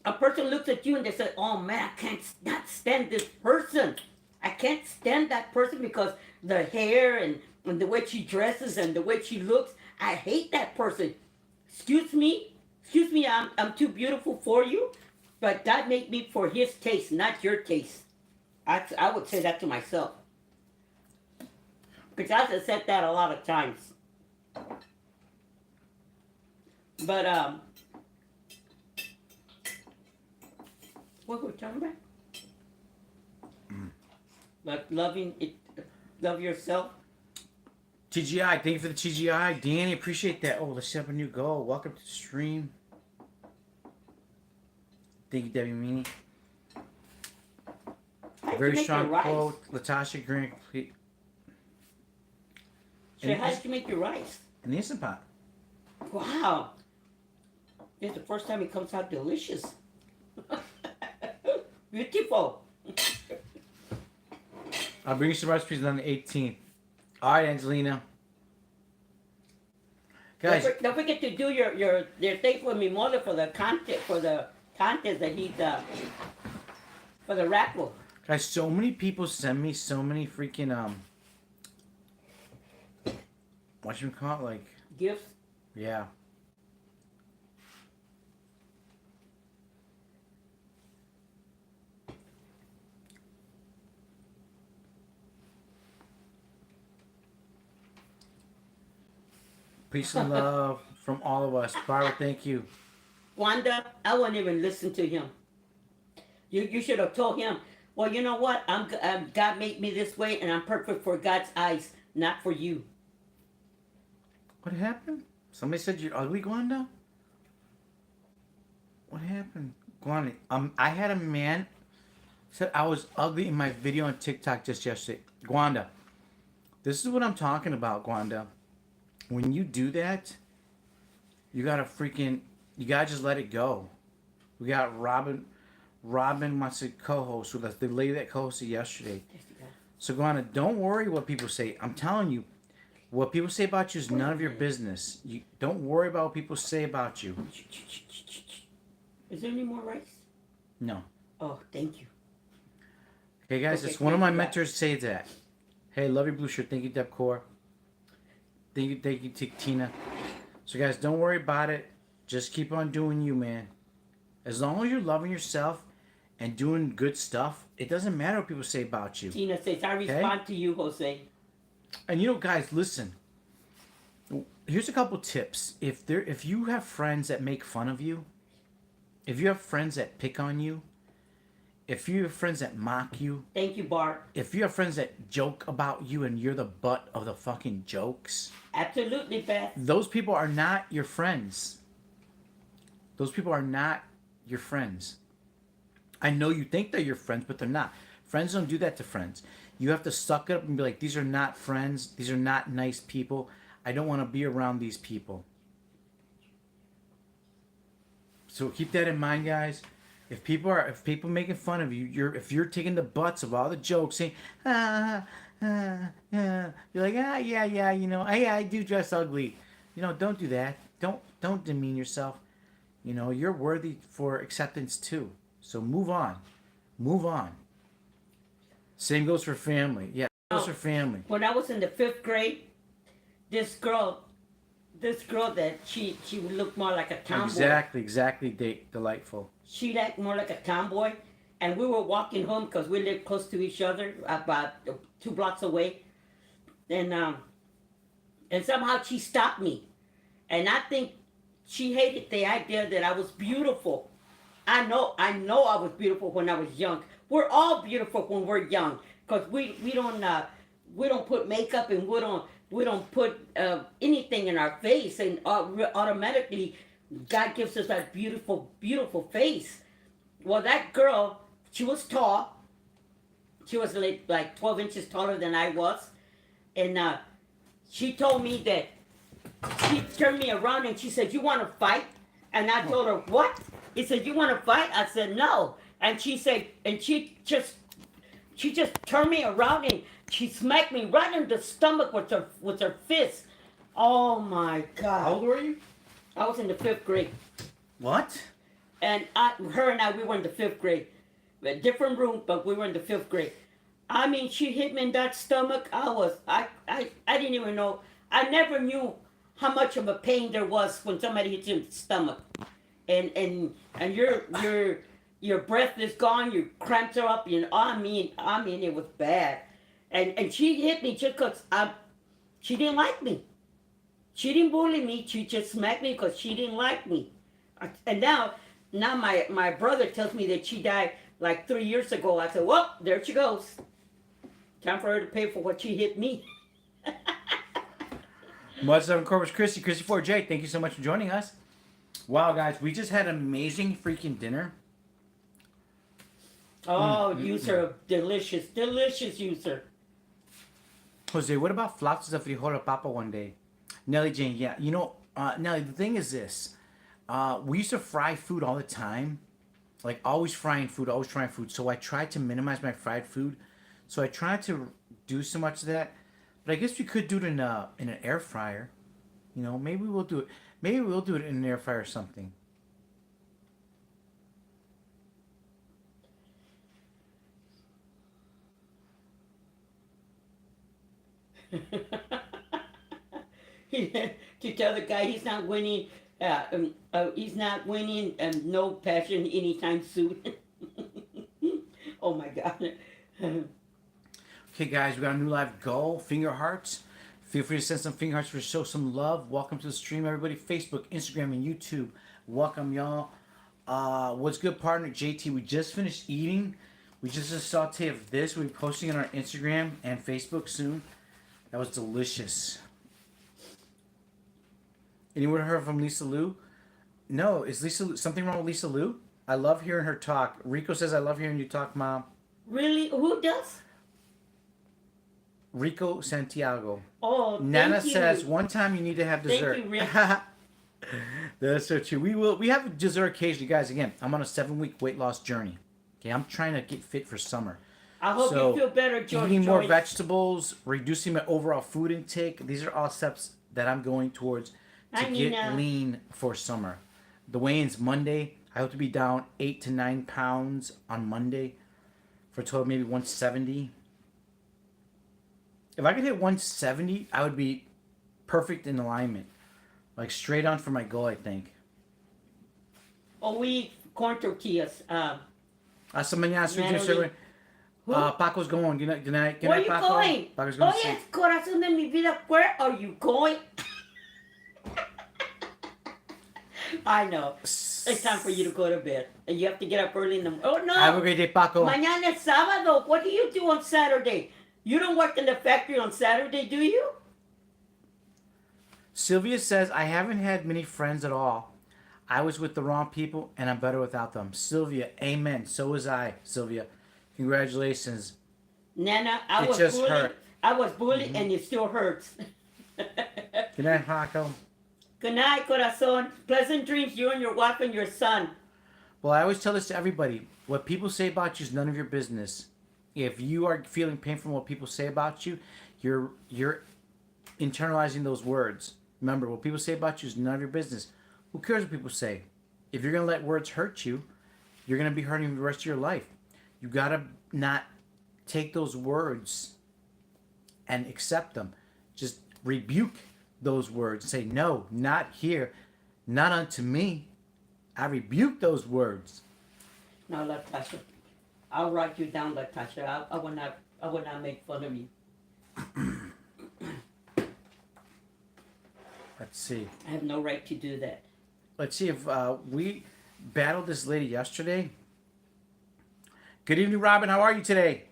a person looks at you and they say, oh man, I can't not stand this person. I can't stand that person because the hair and the way she dresses and the way she looks. I hate that person. Excuse me, I'm too beautiful for you, but God made me for His taste, not your taste. I would say that to myself. Because I've said that a lot of times. But what were we talking about? Like love yourself. TGI, thank you for the TGI. Danny, appreciate that. Oh, let's set up a new goal. Welcome to the stream. Thank you, Debbie Meany. Very strong quote. Latasha Green, complete. So how did you make your rice? In the Instant Pot. Wow. It's the first time it comes out delicious. Beautiful. I'll bring you some recipes on the 18th. All right, Angelina. Guys, Don't forget to do your thing for me, Mother, for the contest that he's for the raffle. guys, so many people send me so many freaking what you call it, like, Gifts. yeah. Peace and love from all of us. Barbara, thank you. Wanda, I wouldn't even listen to him. You should have told him, well, you know what? God made me this way, and I'm perfect for God's eyes, not for you. What happened? Somebody said you're ugly, Gwanda? What happened? Gwanda, I had a man said I was ugly in my video on TikTok just yesterday. Gwanda, this is what I'm talking about, Gwanda. When you do that, you gotta just let it go. We got Robin wants to co-host with us, the lady that co-hosted yesterday. So Gwanda, don't worry what people say. I'm telling you, what people say about you is none of your business. You don't worry about what people say about you. Is there any more rice? No. Oh, thank you. Okay, guys, Okay, it's one of my thank you, mentors say that. Hey, love your blue shirt. Thank you, Deb Core. Thank you, Tina. So, guys, don't worry about it. Just keep on doing you, man. As long as you're loving yourself and doing good stuff, it doesn't matter what people say about you. Tina says, I respond to you, Jose. And you know, guys, listen. Here's a couple tips. If you have friends that make fun of you, if you have friends that pick on you, if you have friends that mock you, Thank you, Bart. if you have friends that joke about you and you're the butt of the fucking jokes, Absolutely, Beth. those people are not your friends. Those people are not your friends. I know you think they're your friends, but they're not. Friends don't do that to friends. You have to suck it up and be like, these are not friends. These are not nice people. I don't want to be around these people. So keep that in mind, guys. If people making fun of you, if you're taking the butts of all the jokes, saying you're like yeah, you know, I do dress ugly, you know, don't do that. Don't demean yourself. You know, you're worthy for acceptance too. So move on. Same goes for family. Yeah, goes for family. When I was in the 5th grade, this girl that she looked more like a tomboy. Exactly. Delightful. She looked more like a tomboy, and we were walking home because we lived close to each other, about 2 blocks away, and somehow she stopped me, and I think she hated the idea that I was beautiful. I know I was beautiful when I was young. We're all beautiful when we're young, because we don't put makeup, and we don't put anything in our face, and automatically God gives us that beautiful, beautiful face. Well, that girl, she was tall. She was like 12 inches taller than I was, and she told me that she turned me around and she said, "You want to fight?" And I told her, "What?" He said, "You want to fight?" I said, "No." And she said, and she just turned me around and she smacked me right in the stomach with her fist. Oh my God! How old were you? I was in the 5th grade, What? and her and I, we were in the 5th grade, a different room, but we were in the 5th grade. I mean, she hit me in that stomach. I didn't even know. I never knew how much of a pain there was when somebody hits you in the stomach, and your breath is gone, your cramps are up, and I mean it was bad, and she hit me just because she didn't like me. She didn't bully me. She just smacked me because she didn't like me. And now my brother tells me that she died like 3 years ago. I said, well, there she goes. Time for her to pay for what she hit me. What's up, Corpus Christi? Christy 4J, thank you so much for joining us. Wow, guys, we just had an amazing freaking dinner. Oh, user, delicious, delicious user. Jose, what about flautas de frijol papa one day? Nelly Jane, yeah. You know, Nelly, the thing is this. We used to fry food all the time. Like, always trying food. So I tried to minimize my fried food. So I tried to do so much of that. But I guess we could do it in an air fryer. You know, maybe we'll do it. Maybe we'll do it in an air fryer or something. to tell the guy he's not winning. He's not winning. No passion anytime soon. Oh my God. Okay, guys, we got a new live goal. Finger hearts. Feel free to send some finger hearts to show some love. Welcome to the stream, everybody. Facebook, Instagram, and YouTube. Welcome, y'all. What's good, partner? JT, we just finished eating. We just did a saute of this. We'll be posting it on our Instagram and Facebook soon. That was delicious. Anyone heard from Lisa Lou? No, is Lisa Lou, something wrong with Lisa Lou? I love hearing her talk. Rico says, I love hearing you talk, Mom. Really? Who does? Rico Santiago. Oh, Nana thank you. says, one time you need to have Thank dessert. you, Rick. That's so true. We have dessert occasionally, guys. Again, I'm on a 7-week weight loss journey. Okay, I'm trying to get fit for summer. I hope So, you feel better, George. Eating more Joyce. vegetables, reducing my overall food intake. These are all steps that I'm going towards to Hi, get Nina. lean for summer. The weigh-in's Monday. I hope to be down 8 to 9 pounds on Monday for a total of maybe 170. If I could hit 170, I would be perfect in alignment. Like straight on for my goal, I think. Oh, we eat corn tortillas. Hasta mañana, sweet dreams, Natalie. everyone. Paco's going. Good night, good night, good Where are night, you Paco. going? Paco's going Oh, to sleep. yes, corazón de mi vida. Where are you going? I know. It's time for you to go to bed. And you have to get up early in the morning. Oh, no. Have a great day, Paco. Mañana es sábado. What do you do on Saturday? You don't work in the factory on Saturday, do you? Sylvia says, I haven't had many friends at all. I was with the wrong people, and I'm better without them. Sylvia, amen. So was I, Sylvia. Congratulations. Nana, It just bullied. hurt. I was bullied, and it still hurts. Good night, Paco. Good night, corazón. Pleasant dreams, you and your wife and your son. Well, I always tell this to everybody. What people say about you is none of your business. If you are feeling pain from what people say about you, you're internalizing those words. Remember, what people say about you is none of your business. Who cares what people say? If you're going to let words hurt you, you're going to be hurting the rest of your life. You got to not take those words and accept them. Just rebuke those words. Say, no, not here, not unto me. I rebuke those words. Now, Latasha, I'll write you down, Latasha. I will not make fun of you. Let's see. I have no right to do that. Let's see if we battled this lady yesterday. Good evening, Robin. How are you today?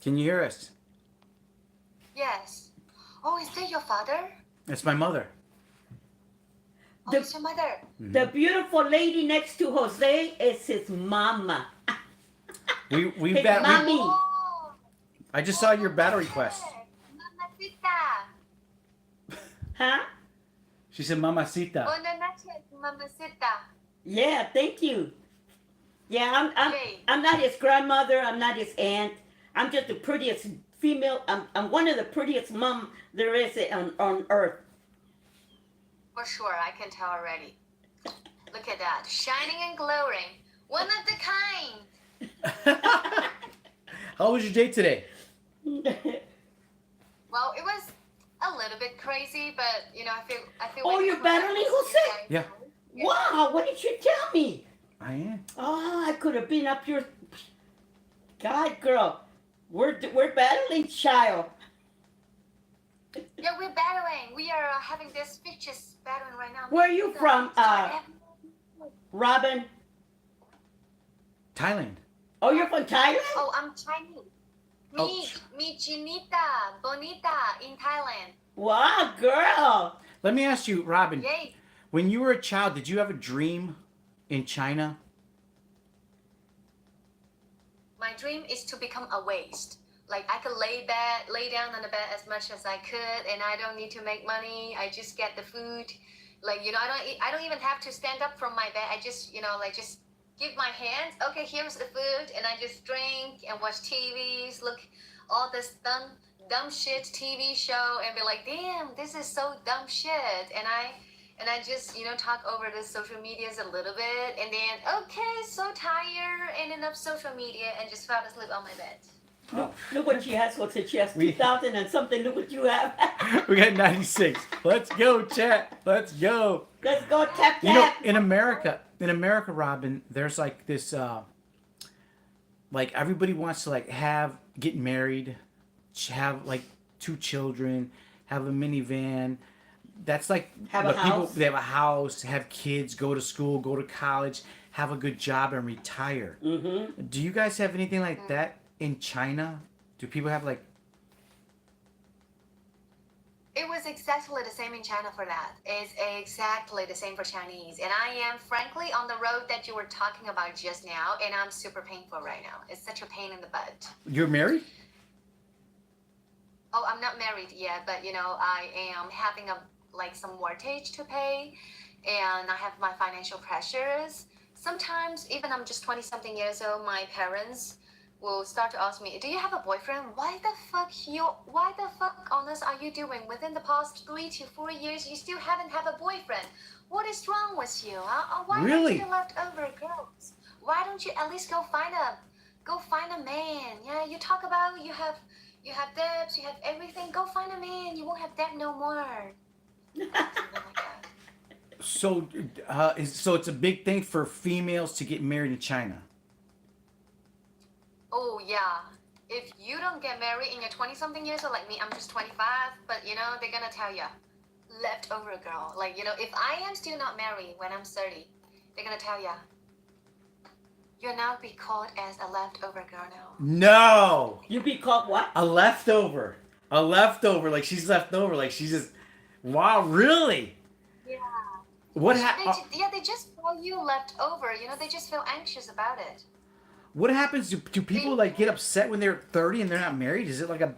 Can you hear us? Yes. Oh, is that your father? It's my mother. Oh, The- it's your mother. The beautiful lady next to Jose is his mama. We His battled. mommy. Oh, I just saw your battle request. Mamacita. Huh? She said, "Mamacita." Buenas noches, mamacita. Yeah, thank you. Yeah, Yay. I'm not his grandmother. I'm not his aunt. I'm just the prettiest female. I'm one of the prettiest mom there is on earth. For sure, I can tell already. Look at that, shining and glowing. One of the kind. How was your day today? Well, it was a little bit crazy, but you know, I feel. Oh, way you're more battling relaxed. Jose? Yeah. Wow, what did you tell me? I am. Oh, I could have been up your. God, girl, we're battling, child. Yeah, we're battling. We are having this vicious battling right now. Where are you from, Robin? Thailand. Oh, you're from Thailand? Oh, I'm Chinese. Oh. Me Chinita, Bonita in Thailand. Wow, girl. Let me ask you, Robin. Yay. When you were a child, did you have a dream in China? My dream is to become a waste. Like I could lay down on the bed as much as I could, and I don't need to make money. I just get the food. Like you know, I don't even have to stand up from my bed. I just just give my hands. Okay, here's the food, and I just drink and watch TVs. Look, all this dumb shit TV show, and be like, damn, this is so dumb shit. And I just talk over the social medias a little bit, and then okay, so tired, ended up social media, and just fell asleep on my bed. Look what she has. What's it? She has We- 2,000 and something. Look what you have. We got 96. Let's go, chat. Let's go. Let's go tap You know, tap. in America, Robin, there's like this, like everybody wants to like get married, have like 2 children, have a minivan. That's like Have a what people. house. They have a house, have kids, go to school, go to college, have a good job, and retire. Mm-hmm. Do you guys have anything like that in China? Do people have like? It was exactly the same in China for that. It's exactly the same for Chinese. And I am frankly on the road that you were talking about just now, and I'm super painful right now. It's such a pain in the butt. You're married? Oh, I'm not married yet, but you know, I am having some mortgage to pay, and I have my financial pressures. Sometimes, even I'm just 20 something years old, my parents will start to ask me, "Do you have a boyfriend? Why the fuck on this are you doing? Within the past 3 to 4 years, you still haven't have a boyfriend. What is wrong with you? Huh? Why Really? don't you leftover girls? Why don't you at least go find a man? Yeah, you talk about you have debts, you have everything. Go find a man. You won't have debt no more." Something like that. So, so it's a big thing for females to get married in China. Oh yeah. If you don't get married in your 20 something years old like me, I'm just 25, but you know, they're gonna tell you, leftover girl. Like, you know, if I am still not married when I'm 30, they're gonna tell you, you're now be called as a leftover girl now. No, You be called what? a leftover, like she's left over, like she's just. Wow, really? Yeah. What happened? They just call you leftover. You know, they just feel anxious about it. What happens? Do people like get upset when they're 30 and they're not married? Is it like a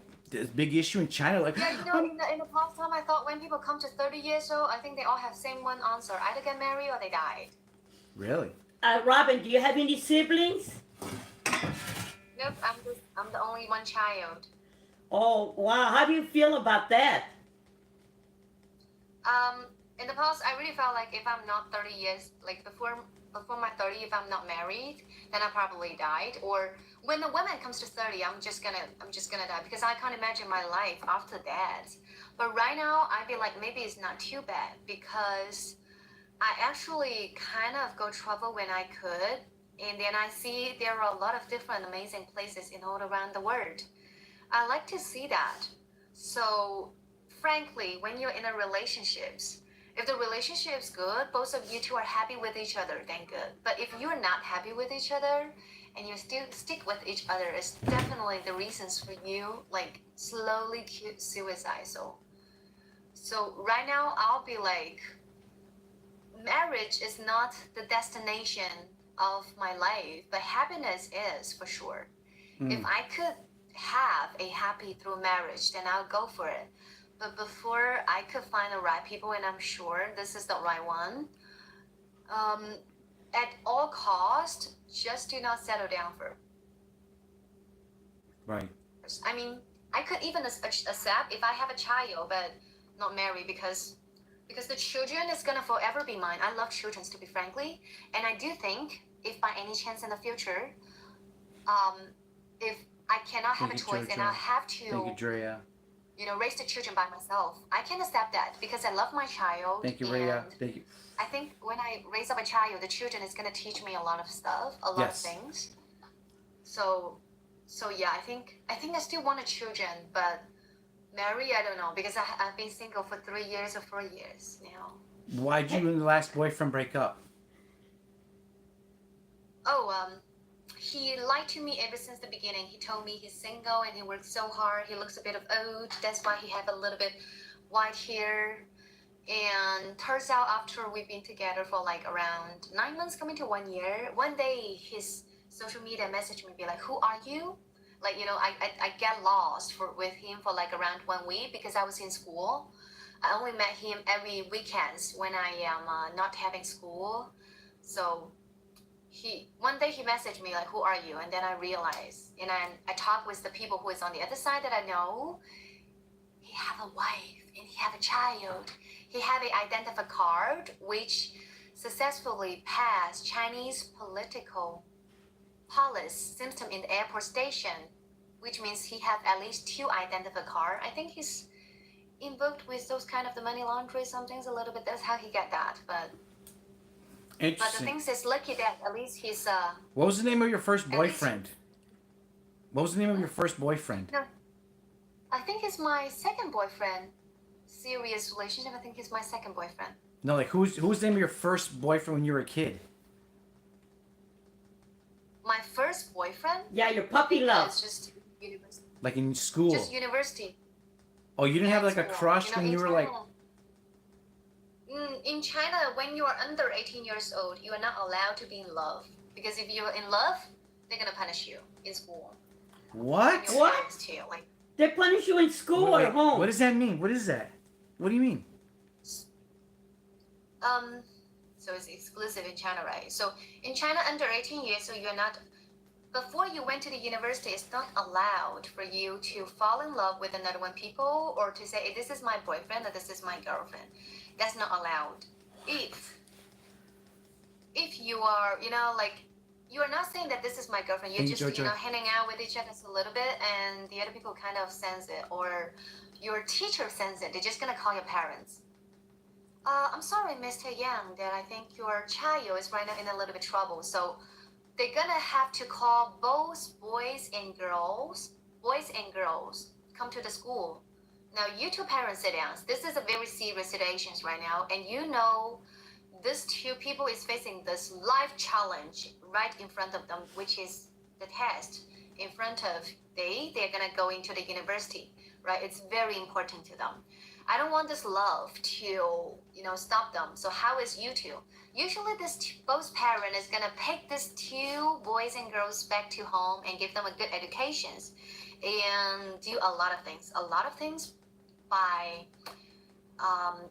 big issue in China? Like, Yeah, you know, in the past time, I thought when people come to 30 years old, I think they all have same one answer: either get married or they died. really? Robin, do you have any siblings? Nope, I'm the only one child. Oh, wow. How do you feel about that? In the past, I really felt like if I'm not 30 years, like before my 30, if I'm not married, then I probably died. Or when a woman comes to 30, I'm just gonna die because I can't imagine my life after that. But right now, I feel like maybe it's not too bad because I actually kind of go travel when I could, and then I see there are a lot of different amazing places in all around the world. I like to see that. So frankly, when you're in a relationships, if the relationship is good, both of you two are happy with each other, then good. But if you're not happy with each other and you still stick with each other, it's definitely the reasons for you like slowly suicide. So right now I'll be like, marriage is not the destination of my life, but happiness is for sure. If I could have a happy through marriage, then I'll go for it. But before I could find the right people, and I'm sure this is the right one, at all cost, just do not settle down first. Right. I mean, I could even accept if I have a child, but not married because the children is gonna forever be mine. I love children, to be frankly, and I do think if by any chance in the future, if I cannot have a choice and I have Thank you, to, Drea. you know, raise the children by myself, I can accept that because I love my child. Thank you, and Rhea. Thank you. I think when I raise up a child, the children is gonna teach me a lot of stuff, a lot Yes. of things. So yeah, I think I still want a children, but marry, I don't know, because I've been single for 3 years or 4 years now. Why'd you and the last boyfriend break up? Oh, he lied to me ever since the beginning. He told me he's single and he works so hard. He looks a bit of old. That's why he had a little bit white hair. And turns out after we've been together for like around 9 months, coming to 1 year, one day his social media messaged me, be like, "Who are you?" Like, you know, I get lost with him for like around 1 week because I was in school. I only met him every weekends when I am not having school. So one day he messaged me like, "Who are you?" And then I realized, and I talked with the people who is on the other side that I know. He have a wife and he have a child. He have an identifier card which successfully passed Chinese political police system in the airport station, which means he have at least 2 identified card. I think he's invoked with those kind of the money laundry something's a little bit. That's how he get that. But the Interesting. thing is lucky that at least he's What was the name of your first At least- boyfriend? What was the name of your first boyfriend? no. I think he's my second boyfriend. Serious relationship. I think he's my second boyfriend. No, like who's the name of your first boyfriend when you were a kid? My first boyfriend. Yeah, your puppy love. It's just university. Like in school? Just university. Oh, you didn't have like a School. crush know, when in you were like. China- in China, when you are under 18 years old, you are not allowed to be in love because if you're in love, they're gonna punish you in school. What? Your What? parents too. Like They punish you in school Wait, or home. what does that mean? What is that? What do you mean? so it's exclusive in China, right? So in China, under 18 years, so you're not. Before you went to the university, it's not allowed for you to fall in love with another one people or to say, hey, this is my boyfriend or this is my girlfriend. That's not allowed. If you are, like, you are not saying that this is my girlfriend. You're Hey, just, Jojo. hanging out with each other a little bit, and the other people kind of sense it, or your teacher sense it. They're just gonna call your parents. I'm sorry, Mr. Yang, that I think your child is right now in a little bit trouble. So they're gonna have to call both boys and girls come to the school. Now you two parents sit down. This is a very serious situation right now, and these two people is facing this life challenge right in front of them, which is the test in front of they're gonna go into the university, right? It's very important to them. I don't want this love to stop them. So how is you two? Usually both parent is gonna pick these two boys and girls back to home and give them a good educations and do a lot of things by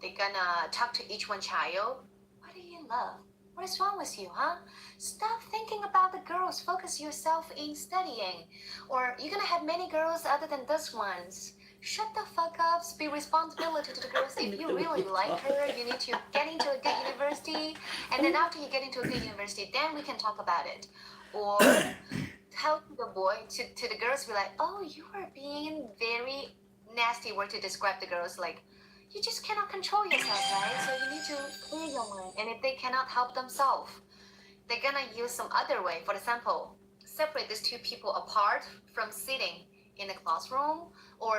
they're gonna talk to each one child. What do you love? What is wrong with you, huh? Stop thinking about the girls. Focus yourself in studying. Or you're gonna have many girls other than these ones. Shut the fuck up. Be responsibility to the girls. If you really like her, you need to get into a good university. And then after you get into a good university, then we can talk about it. Or tell the boy, to the girls, be like, oh, you are being very nasty word to describe the girls. Like, you just cannot control yourself, right? So you need to clear your mind. And if they cannot help themselves, they're gonna use some other way. For example, separate these two people apart from sitting in the classroom, or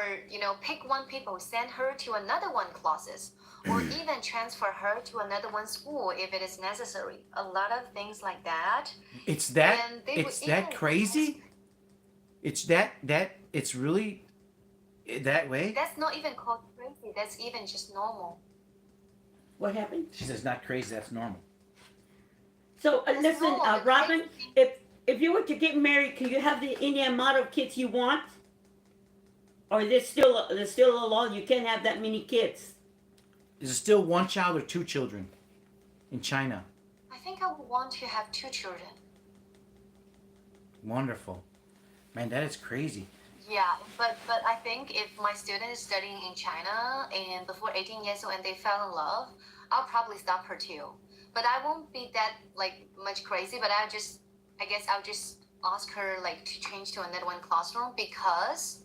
pick one people, send her to another one classes, or even transfer her to another one school if it is necessary. A lot of things like that. It's that. And they It's would that even- crazy. It's that. It's really that way. That's not even called crazy. That's even just normal. What happened? She says not crazy. That's normal. So That's listen, normal. The Robin, crazy- if you were to get married, can you have any amount of kids you want? Or there's still a law you can't have that many kids? Is it still one child or two children in China? I think I would want to have 2 children. Wonderful, man. That is crazy. Yeah, but I think if my student is studying in China and before 18 years old and they fell in love, I'll probably stop her too. But I won't be that much crazy. But I guess I'll just ask her to change to another one classroom, because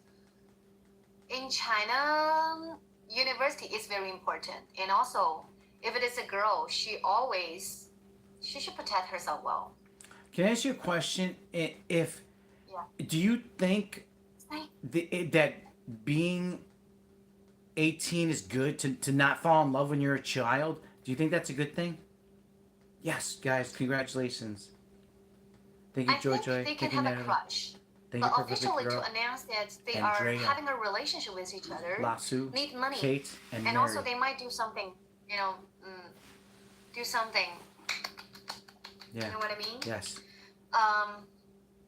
in China, university is very important. And also, if it is a girl, she should protect herself well. Can I ask you a question? If Yeah. do you think that being 18 is good to not fall in love when you're a child? Do you think that's a good thing? Yes, guys, congratulations. Thank you, I think Joy. they Thank can you, have a Natalie. crush. Thank you, But Perfect officially Girl. to announce that they Andrea. are having a relationship with each other, Lasu, need money. Kate, and And Mary. also they might do something, do something. Yeah. You know what I mean? Yes.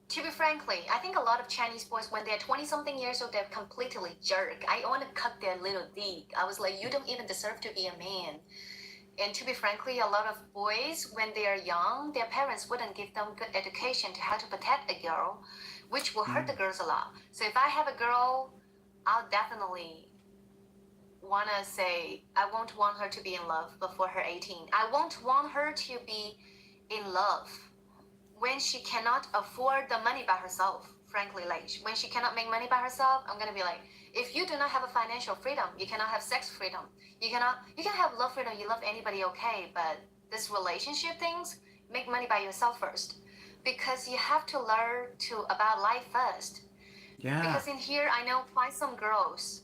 To be frankly, I think a lot of Chinese boys, when they're 20-something years old, they're completely jerk. I want to cut their little dick. I was like, you don't even deserve to be a man. And to be frankly, a lot of boys, when they are young, their parents wouldn't give them good education to how to protect a girl, which will hurt the girls a lot. So if I have a girl, I'll definitely want to say, I won't want her to be in love before her 18. I won't want her to be in love when she cannot afford the money by herself. frankly. Like when she cannot make money by herself, I'm gonna be like, if you do not have a financial freedom, you cannot have sex freedom. You can have love freedom. You love anybody, okay, but this relationship things, make money by yourself first, because you have to learn about life first. Yeah. Because in here, I know quite some girls.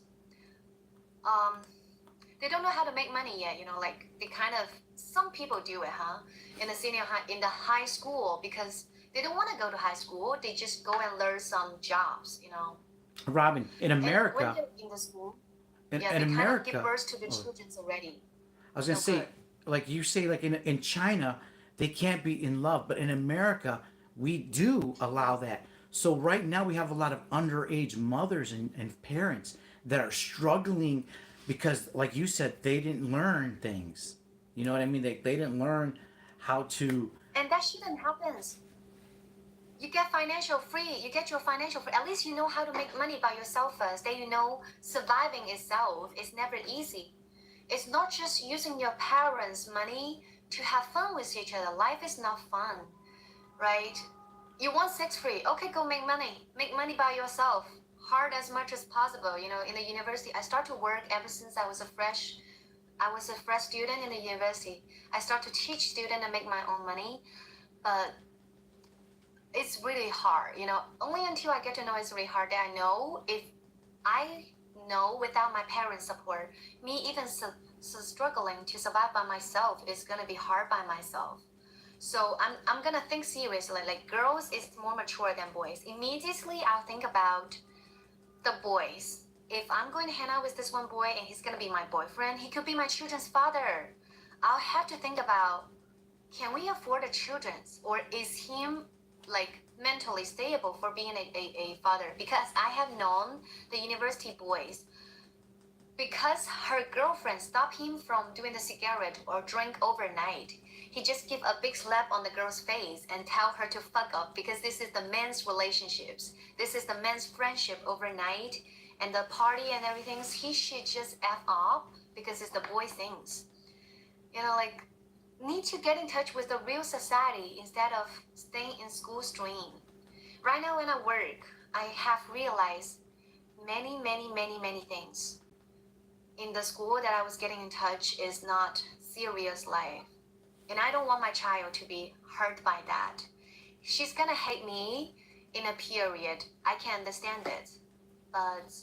They don't know how to make money yet. You know, like they kind of, some people do it, huh? In the senior high, in the high school, because they don't want to go to high school. They just go and learn some jobs. You know. Robin, in And when America, they're in the school, in they kind of give America, birth to the oh, children already. I was gonna No say, good. like you say, like in China, they can't be in love, but in America, we do allow that. So right now we have a lot of underage mothers and parents that are struggling because, like you said, they didn't learn things. You know what I mean? They didn't learn how to. And that shouldn't happen. You get financial free. You get your financial free. At least you know how to make money by yourself first. Then you know surviving itself is never easy. It's not just using your parents' money to have fun with each other. Life is not fun, right? You want sex free? Okay, go make money. Make money by yourself. Hard as much as possible. You know, in the university, I start to work ever since I was a fresh student in the university. I start to teach students and make my own money, but it's really hard. You know, only until I get to know it's really hard that I know if I know without my parents' support, me even struggling to survive by myself is gonna be hard by myself. So I'm gonna think seriously. Like girls is more mature than boys. Immediately I'll think about the boys. If I'm going to hang out with this one boy and he's gonna be my boyfriend, he could be my children's father. I'll have to think about, can we afford the children's, or is him like mentally stable for being a father? Because I have known the university boys, because her girlfriend stopped him from doing the cigarette or drink overnight, he just give a big slap on the girl's face and tell her to fuck up, because this is the men's relationships. This is the men's friendship overnight and the party and everything. He should just F off because it's the boy things. You know, like, need to get in touch with the real society instead of staying in school stream. Right now when I work, I have realized many, many, many, many things. In the school that I was getting in touch is not serious life. And I don't want my child to be hurt by that. She's gonna hate me in a period. I can understand it. But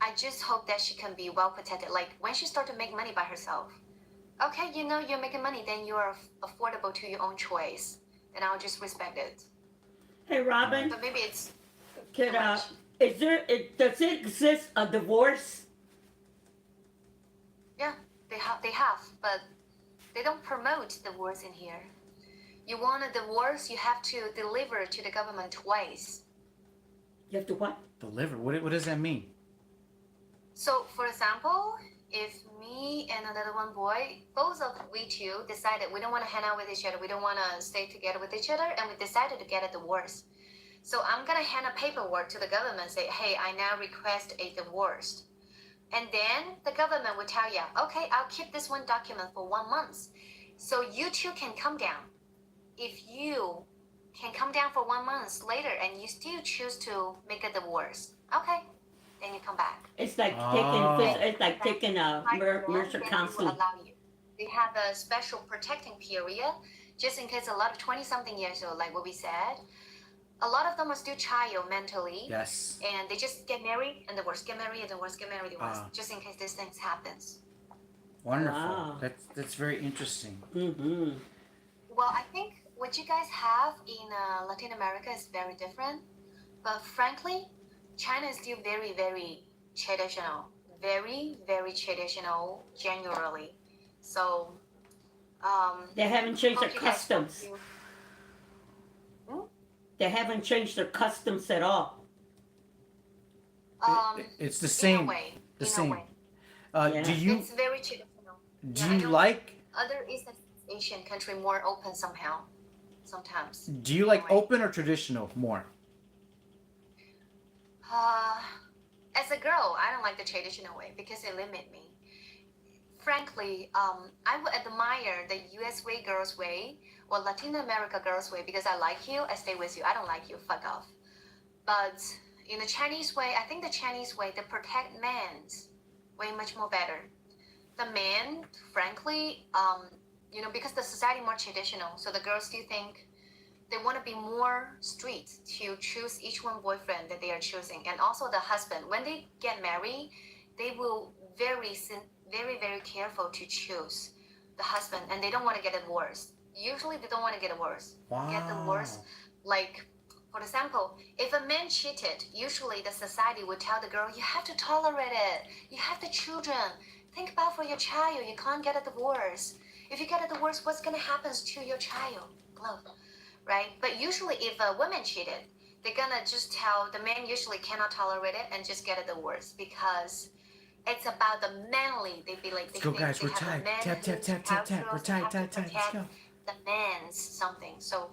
I just hope that she can be well protected. Like when she start to make money by herself. Okay, you know you're making money, then you are affordable to your own choice. And I'll just respect it. Hey, Robin, But maybe it's could, too much. does it exist a divorce? Yeah, they have, but they don't promote divorce in here. You want a divorce, you have to deliver to the government twice. You have to what? Deliver. What does that mean? So, for example, if me and another one boy, both of we two decided we don't want to hang out with each other, we don't want to stay together with each other, and we decided to get a divorce. So I'm gonna hand a paperwork to the government, say, hey, I now request a divorce. And then the government will tell you, okay, I'll keep this one document for 1 month. So you two can come down. If you can come down for 1 month later and you still choose to make a divorce, okay, then you come back. It's like Oh. it's like taking a Mercer Then they will counseling. allow you. They have a special protecting period, just in case a lot of 20-something years old, like what we said. A lot of them are still child mentally. Yes. And they just get married and divorce, get married and divorce, get married, divorce, Ah. just in case these things happens. Wonderful. Wow. That's very interesting. Mm-hmm. Well, I think what you guys have in Latin America is very different. But frankly, China is still very, very traditional. Very, very traditional generally. So, They haven't changed their hope you guys customs. don't They haven't changed their customs at all. feel- It's the in same. a way. The in same. A way. Yeah. Do you It's very traditional. do Yeah, I you know. like Other East Asian country more open somehow. Sometimes. do you like Right. open or traditional more? As a girl, I don't like the traditional way because it limit me. Frankly, I would admire the US way girls way or Latin America girls way because I like you, I stay with you. I don't like you, fuck off. But in the Chinese way, I think the Chinese way, they protect men's way much more better. The men, frankly, because the society more traditional, so the girls still think they want to be more street to choose each one boyfriend that they are choosing, and also the husband. When they get married, they will very very careful to choose the husband, and they don't want to get divorced. Usually, they don't want to get divorced. Get divorced, like. For example, if a man cheated, usually the society would tell the girl, you have to tolerate it. You have the children. Think about for your child. You can't get a divorce. If you get a divorce, what's going to happen to your child? Love, right? But usually if a woman cheated, they're going to just tell the man usually cannot tolerate it and just get a divorce because it's about the manly. They be like, Let's go, guys. We're tied. Tap, tap, tap, tap, tap. We're tied, tied, tied. Let's go. The man's something. So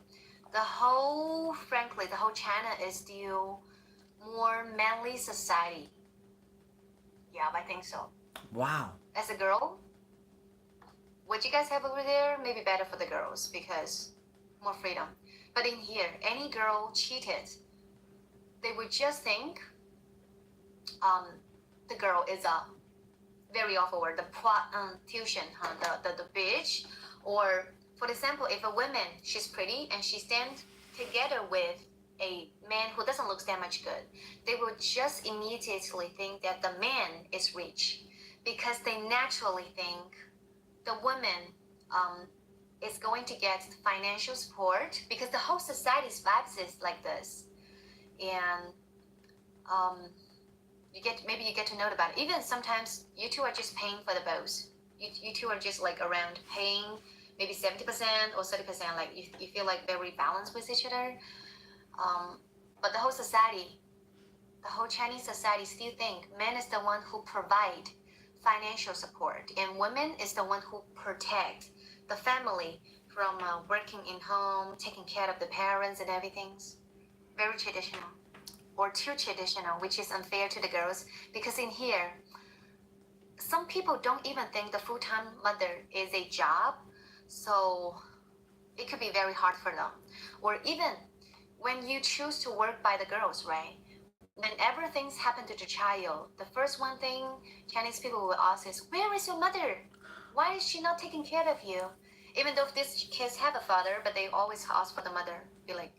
frankly, the whole China is still more manly society. Yeah, I think so. Wow. As a girl, what you guys have over there may be better for the girls because more freedom. But in here, any girl cheated, they would just think the girl is a very awful word, the prostitution, the bitch. Or for example, if a woman, she's pretty and she stands together with a man who doesn't look that much good, they will just immediately think that the man is rich because they naturally think the woman is going to get financial support because the whole society's vibes is like this. And you get to know about it. Even sometimes you two are just paying for the both. You two are just like around paying maybe 70% or 30%, like you feel like very balanced with each other. But the whole society, the whole Chinese society still think men is the one who provide financial support and women is the one who protect the family from working in home, taking care of the parents and everything. Very traditional or too traditional, which is unfair to the girls because in here, some people don't even think the full-time mother is a job. So it could be very hard for them. Or even when you choose to work by the girls, right? Whenever things happen to the child, the first one thing Chinese people will ask is, where is your mother? Why is she not taking care of you? Even though these kids have a father, but they always ask for the mother. Be like,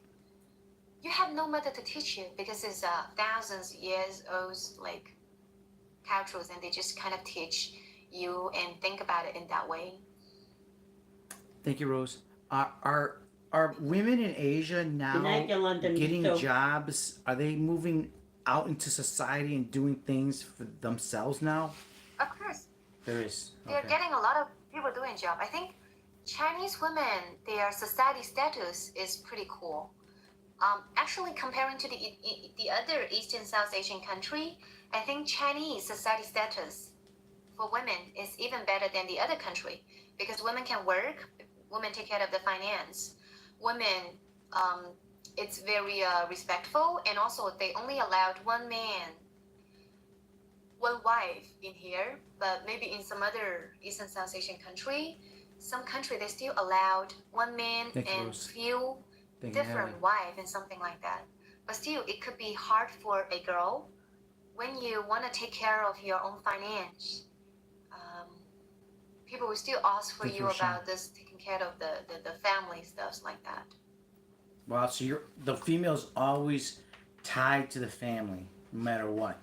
you have no mother to teach you because it's thousands years old like cultures, and they just kind of teach you and think about it in that way. Thank you, Rose. Are women in Asia now United London, getting so- jobs? Are they moving out into society and doing things for themselves now? Of course. There is. They're Okay. getting a lot of people doing job. I think Chinese women, their society status is pretty cool. Actually, comparing to the other East and South Asian country, I think Chinese society status for women is even better than the other country because women can work, women take care of the finance, women, it's very respectful, and also they only allowed one man, one wife in here, but maybe in some other East and South Asian country, some country they still allowed one man Thank you, and Rose. few Thank you, different Natalie. wife and something like that. But still, it could be hard for a girl when you want to take care of your own finance. People will still ask for Thank you you, Rashawn. about this, taking care of the family stuff like that. Wow. So the female's always tied to the family, no matter what.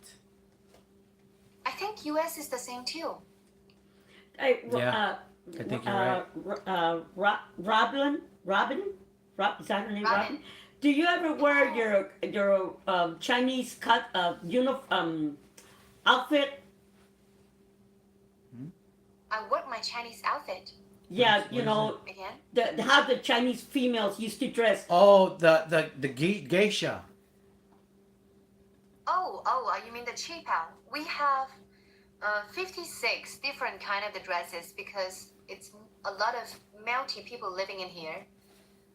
I think U.S. is the same too. Hey, Yeah, I think you're right. Robin, is that her name? Robin. Robin. Do you ever wear your Chinese cut outfit? I work my Chinese outfit Yeah, What you is know again. how the Chinese females used to dress. Oh, the geisha. You mean the qipao? We have 56 different kind of the dresses because it's a lot of multi people living in here.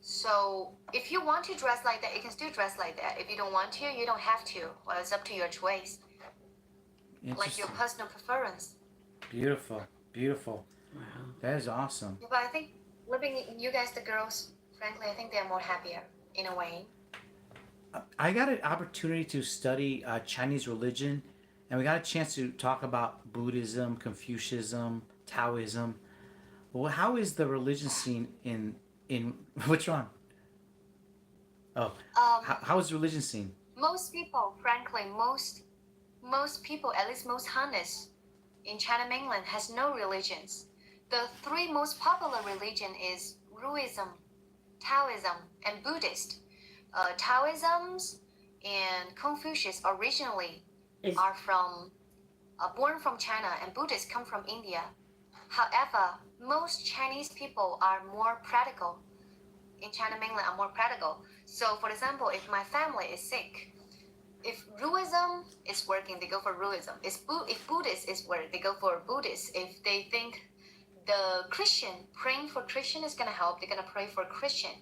So if you want to dress like that, you can still dress like that. If you don't want to, you don't have to. Well, it's up to your choice, like your Interesting. personal preference. Beautiful. Beautiful. Wow. That is awesome. But I think living, you guys, the girls, frankly, I think they're more happier in a way. I got an opportunity to study Chinese religion, and we got a chance to talk about Buddhism, Confucianism, Taoism. Well, how is the religion scene in which one? Oh, Um, how is the religion scene? most people, frankly, most people, at least most Hanis in China mainland, has no religions. The three most popular religion is Ruism, Taoism, and Buddhist. Taoisms and Confucius originally Is are from born from China, and Buddhists come from India. However, most Chinese people are more practical. In China mainland, are more practical. So, for example, if my family is sick, if Ruism is working, they go for Ruism. If Buddhist is working, they go for Buddhist. If they think the Christian praying for Christian is gonna help, they're gonna pray for Christian,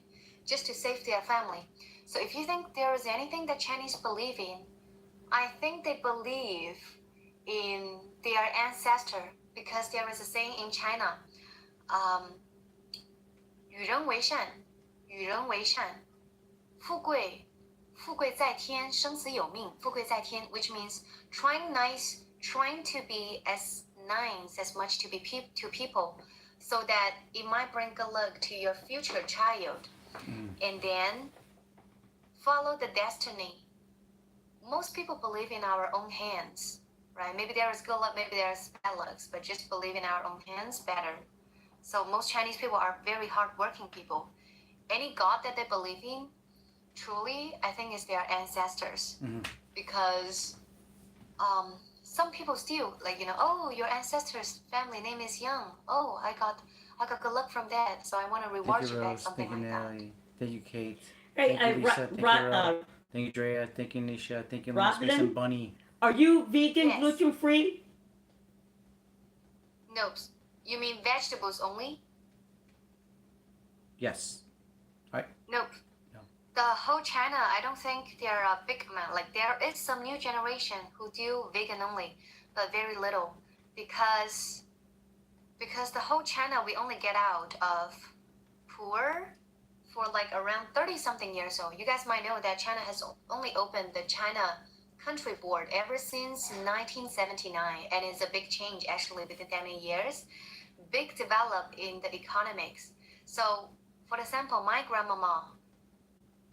just to save their family. So if you think there is anything that Chinese believe in, I think they believe in their ancestor, because there is a saying in China, 与人为善，与人为善，富贵富贵在天，生死有命，富贵在天 which means trying to be as nice as much to be to people, so that it might bring good luck to your future child, and then follow the destiny. Most people believe in our own hands, right? Maybe there is good luck, maybe there is bad lucks, but just believe in our own hands better. So most Chinese people are very hardworking people. Any god that they believe in, truly, I think is their ancestors. Because some people still like, oh, your ancestors' family name is Young. Oh, I got good luck from that, so I want to reward Thank you, you back, Rose. something Thank you, like that. Natalie. Thank you, Kate. hey, Thank you, Lisa. Thank you, Rob. Thank you, Drea. Thank you, Nisha. Thank you, Miss Roslyn? and Bunny. are you vegan, Yes. gluten free? Nope. You mean vegetables only? Yes. Nope. No. The whole China, I don't think there are a big amount. Like there is some new generation who do vegan only, but very little, because the whole China we only get out of poor for like around 30 something years old. You guys might know that China has only opened the China Country Board ever since 1979, and it's a big change actually within that many years. Big develop in the economics. So, for example, my grandmama,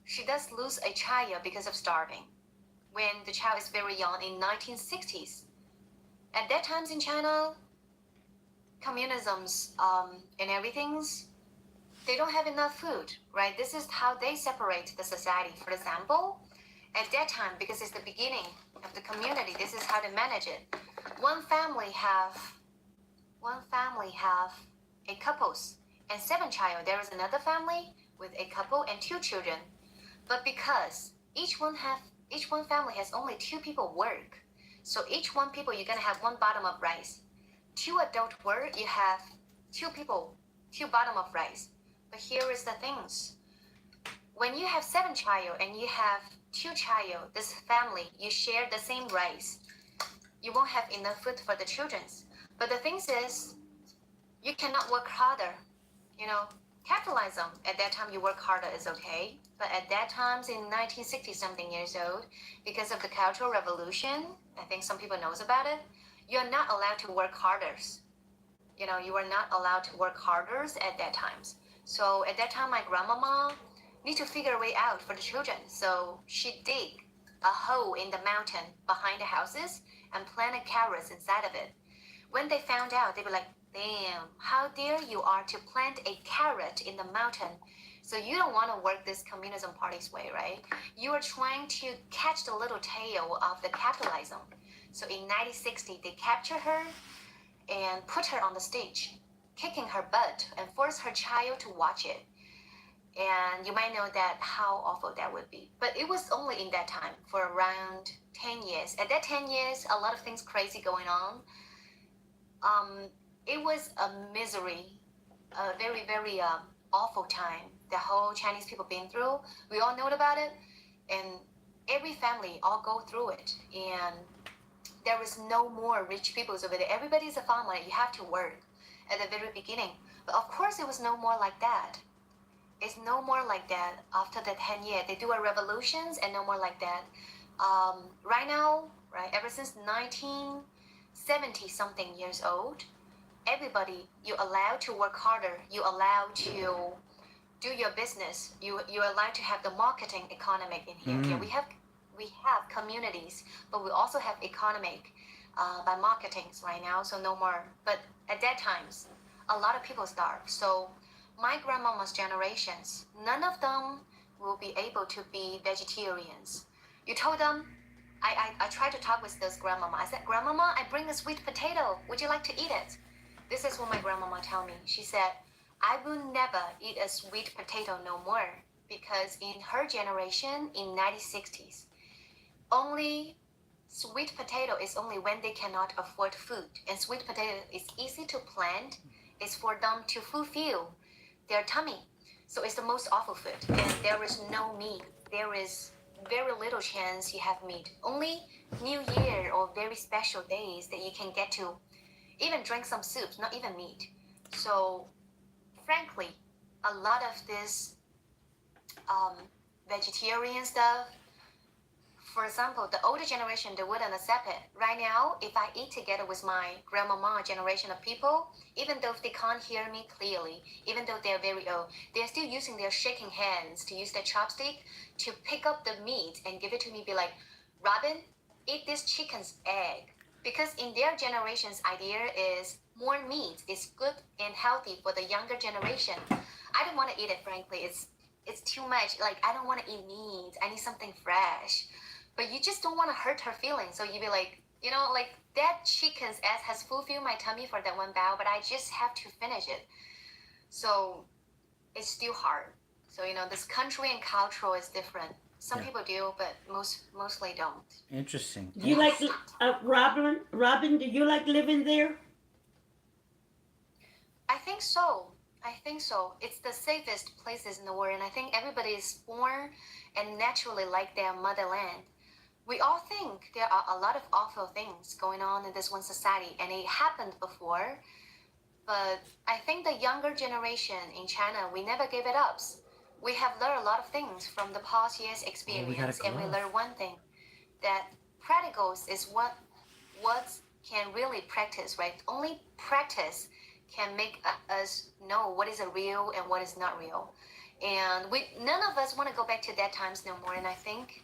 she does lose a child because of starving when the child is very young in 1960s. At that times in China, communisms and everything's, they don't have enough food, right? This is how they separate the society. For example, at that time, because it's the beginning of the community, this is how they manage it. One family have a couples and 7 child. There is another family with a couple and 2 children. But because each one family has only 2 people work, so each one people you're gonna have 1 bottom of rice. 2 adult work, you have 2 people, 2 bottom of rice. But here is the things. When you have 7 child and you have 2 child, this family, you share the same rice. You won't have enough food for the children. But the thing is, you cannot work harder. Capitalism, at that time you work harder is okay. But at that time, in 1960 something years old, because of the Cultural Revolution, I think some people knows about it, you're not allowed to work harder. You are not allowed to work harder at that times. So at that time, my grandmama need to figure a way out for the children. So she dig a hole in the mountain behind the houses and planted carrots inside of it. When they found out, they were like, damn, how dare you are to plant a carrot in the mountain? So you don't want to work this communism party's way, right? You are trying to catch the little tail of the capitalism. So in 1960, they captured her and put her on the stage, kicking her butt and force her child to watch it. And you might know that how awful that would be. But it was only in that time for around 10 years. At that 10 years, a lot of things crazy going on. It was a misery, a very, very awful time the whole Chinese people been through. We all know about it, and every family all go through it. And there was no more rich people over there. Everybody's a farmer. You have to work at the very beginning. But of course, it was no more like that. it's no more like that after the 10 years. They do a revolutions and no more like that. Right now, right, ever since 1970 something years old, everybody, you allowed to work harder. You allowed to do your business. You're allowed to have the marketing economic in here. Yeah, we have communities, but we also have economic by marketings right now. So no more. But at that times, a lot of people starve. So my grandmama's generations, none of them will be able to be vegetarians. You told them, I tried to talk with this grandmama. I said, Grandmama, I bring a sweet potato. Would you like to eat it? This is what my grandmama told me. She said, I will never eat a sweet potato no more, because in her generation, in 1960s, only sweet potato is only when they cannot afford food. And sweet potato is easy to plant. It's for them to fulfill their tummy. So it's the most awful food. And there is no meat. There is very little chance you have meat. Only New Year or very special days that you can get to even drink some soups, not even meat. So frankly, a lot of this vegetarian stuff, for example, the older generation, they wouldn't accept it. Right now, if I eat together with my grandmama generation of people, even though they can't hear me clearly, even though they're very old, they're still using their shaking hands to use their chopstick to pick up the meat and give it to me, be like, Robin, eat this chicken's egg. Because in their generation's idea is more meat is good and healthy for the younger generation. I don't want to eat it, frankly. It's too much. Like, I don't want to eat meat. I need something fresh. But you just don't want to hurt her feelings. So you be like, you know, like that chicken's ass has fulfilled my tummy for that one bow, but I just have to finish it. So it's still hard. So, you know, this country and cultural is different. Some Yeah. people do, but mostly don't. Interesting. Do you like Robin? Robin, do you like living there? I think so. I think so. It's the safest places in the world, and I think everybody is born and naturally like their motherland. We all think there are a lot of awful things going on in this one society, and it happened before. But I think the younger generation in China, we never gave it up. We have learned a lot of things from the past year's experience, and we glove. learned one thing, that practicals is what can really practice, right? Only practice can make us know what is a real and what is not real. And none of us want to go back to that times no more. And I think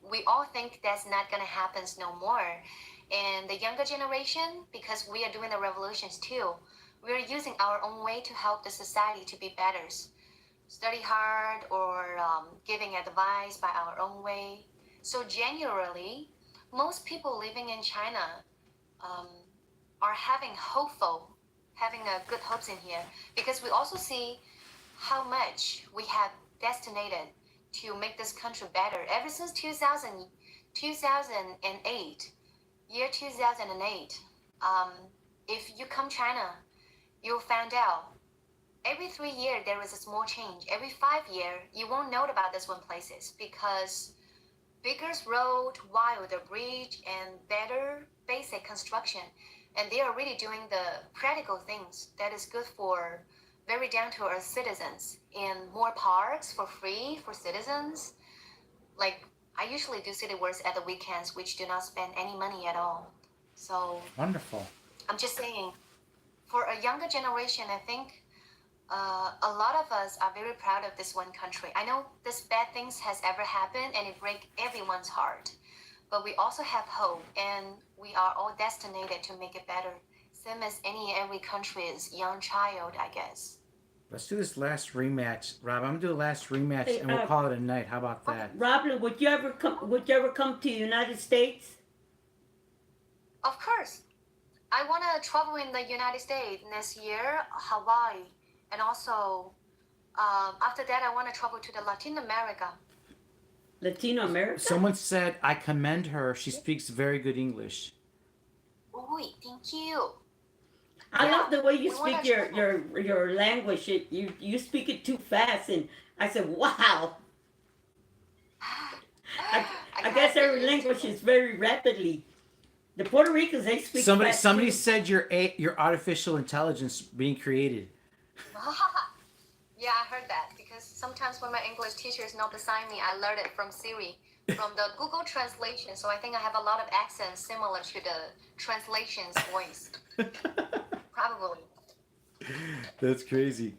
we all think that's not gonna happen no more. And the younger generation, because we are doing the revolutions too, we are using our own way to help the society to be better. Study hard or giving advice by our own way. So generally, most people living in China are having good hopes in here, because we also see how much we have destinated to make this country better ever since 2008, year 2008. If you come China, you'll find out every 3 years there is a small change. Every 5 years, you won't know about this one places, because bigger road, wider bridge, and better basic construction. And they are really doing the practical things that is good for very down-to-earth citizens, and more parks for free for citizens. Like, I usually do city works at the weekends, which do not spend any money at all. So Wonderful. I'm just saying, for a younger generation, I think a lot of us are very proud of this one country. I know this bad things has ever happened and it breaks everyone's heart, but we also have hope, and we are all destined to make it better. Same as every country's young child, I guess. Let's do this last rematch, Rob. I'm gonna do a last rematch, Hey, and we'll call it a night. How about that? Robin, would you ever come to the United States? Of course. I want to travel in the United States next year, Hawaii, and also after that, I want to travel to the Latin America. Latino America? Someone said I commend her. She speaks very good English. Oh, thank you. I love the way you we wanna speak your language. You speak it too fast, and I said, wow. I guess I relinquish it very rapidly. The Puerto Ricans, they speak fast Somebody too. said you're artificial intelligence being created. Yeah, I heard that, because sometimes when my English teacher is not beside me, I learn it from Siri, from the Google translation. So I think I have a lot of accents similar to the translation's voice. Probably. That's crazy.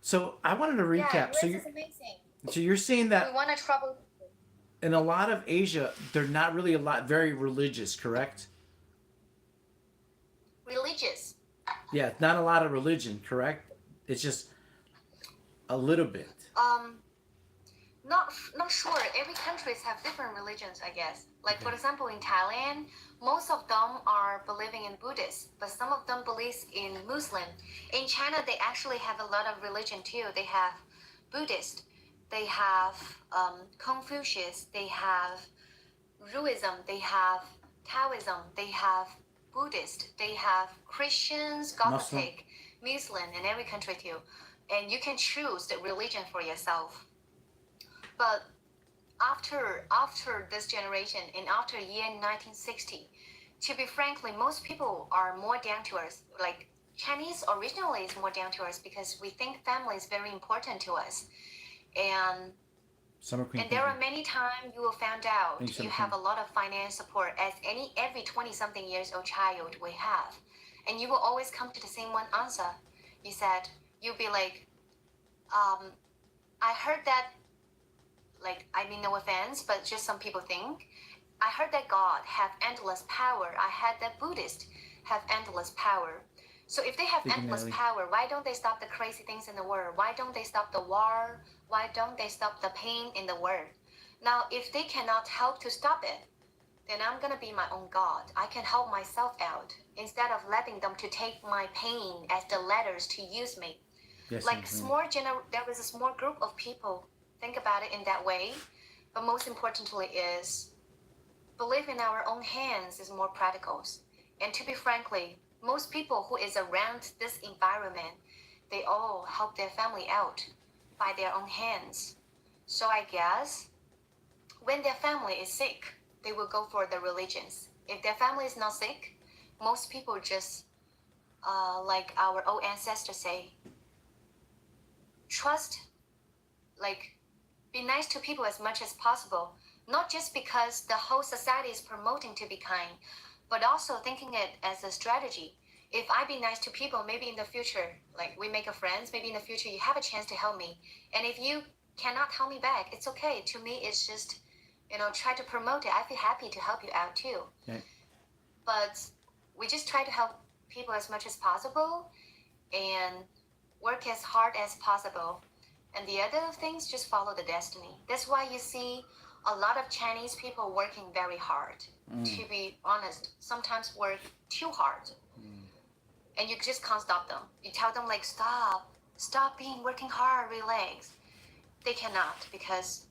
So I wanted to recap. Yeah, So US you is amazing. so you're saying that We want to travel. in a lot of Asia, they're not really a lot very religious, correct? Religious. Yeah, not a lot of religion, correct? It's just a little bit. Not sure. Every countries have different religions, I guess. Like for example, in Thailand, most of them are believing in Buddhist, but some of them believe in Muslim. In China, they actually have a lot of religion too. They have Buddhist, they have Confucius, they have Ruism, they have Taoism, they have Buddhist, they have Christians, Gothic, Muslim in every country too. And you can choose the religion for yourself. But after this generation and after year 1960, to be frankly, most people are more down to earth. Like Chinese originally is more down to earth because we think family is very important to us. And Summer Queen. and there are many times you will find out Thanks, you Summer have a lot of finance support as every 20 something years old child we have. And you will always come to the same one answer. You said, you'll be like, I heard that, like, I mean, no offense, but just some people think, I heard that God have endless power. I heard that Buddhists have endless power. So if they have endless power, why don't they stop the crazy things in the world? Why don't they stop the war? Why don't they stop the pain in the world? Now, if they cannot help to stop it, then I'm gonna be my own God. I can help myself out instead of letting them to take my pain as the letters to use me. Yes, Like there was a small group of people think about it in that way, but most importantly is believe in our own hands is more practical. And to be frankly, most people who is around this environment, they all help their family out by their own hands. So I guess when their family is sick, they will go for the religions. If their family is not sick, most people just like our old ancestors say, trust, like be nice to people as much as possible, not just because the whole society is promoting to be kind, but also thinking it as a strategy. If I be nice to people, maybe in the future, like we make a friends, maybe in the future you have a chance to help me. And if you cannot help me back, it's okay. To me, it's just, try to promote it. I feel happy to help you out too. Okay. But we just try to help people as much as possible and work as hard as possible. And the other things, just follow the destiny. That's why you see a lot of Chinese people working very hard. To be honest, sometimes work too hard. And you just can't stop them. You tell them like, stop working hard, relax. They cannot because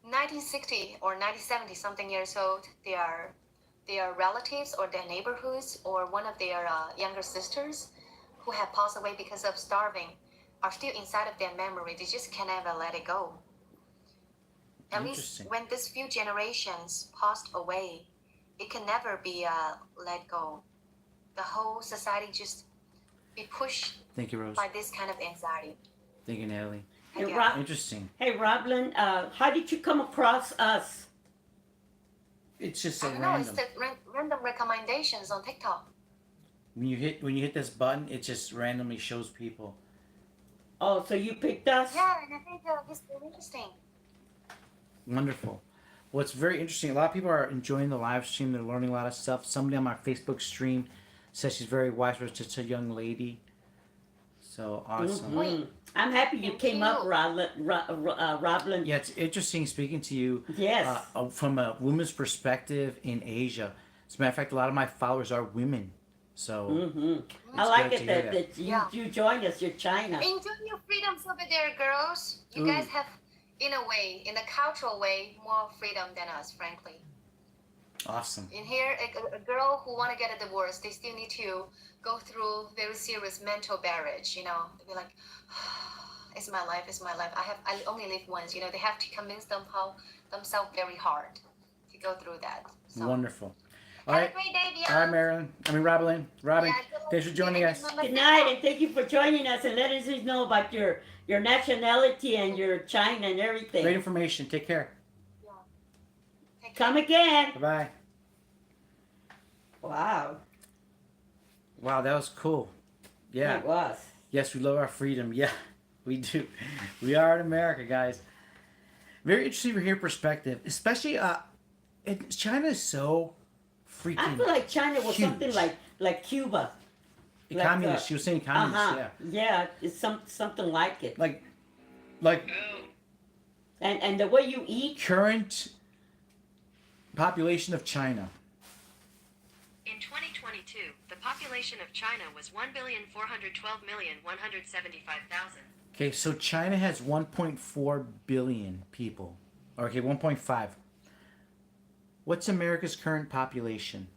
1960 or 1970 something years old, their relatives or their neighborhoods or one of their younger sisters who have passed away because of starving are still inside of their memory. They just can never let it go. At least when this few generations passed away, it can never be let go. The whole society just be pushed Thank you, Rose. by this kind of anxiety. Thank you, Natalie. Hey, Yeah. Interesting. Hey, Roblin, how did you come across us? It's just so I don't know, it's random. the random recommendations on TikTok. When you hit this button, it just randomly shows people. Oh, so you picked us? Yeah, and I think it's very interesting. Wonderful. Well, it's very interesting. A lot of people are enjoying the live stream. They're learning a lot of stuff. Somebody on my Facebook stream says she's very wise. Was just a young lady. So awesome. Mhm. I'm happy you Thank came up, you. Roblin. Yeah, it's interesting speaking to you. Yes. From a woman's perspective in Asia. As a matter of fact, a lot of my followers are women. So I like good it to hear that Yeah. you joined us. You're China. Enjoy your freedoms over there, girls. You guys have, in a way, in a cultural way, more freedom than us, frankly. awesome. In here, a girl who want to get a divorce, they still need to go through very serious mental barrage. They'll be like, it's my life, it's my life. I only live once. They have to convince themselves very hard to go through that. So, Wonderful. All Have right. a great day, All right, Dion. Marilyn. I mean, Robin. Robin, thanks for joining us. Good night, and thank you for joining us and letting us know about your nationality and your China and everything. Great information. Take care. Take care. Come again. Bye-bye. Wow. Wow, that was cool. Yeah. It was. Yes, we love our freedom. Yeah, we do. We are in America, guys. Very interesting to hear perspective, especially China is so freaking I feel like China was huge. something like Cuba. like, communist. She was saying communist. Yeah, it's something like it. Like Oh, And the way you eat. current population of China. In 2022, the population of China was 1,412,175,000. Okay, so China has 1.4 billion people. Okay, 1.5. What's America's current population?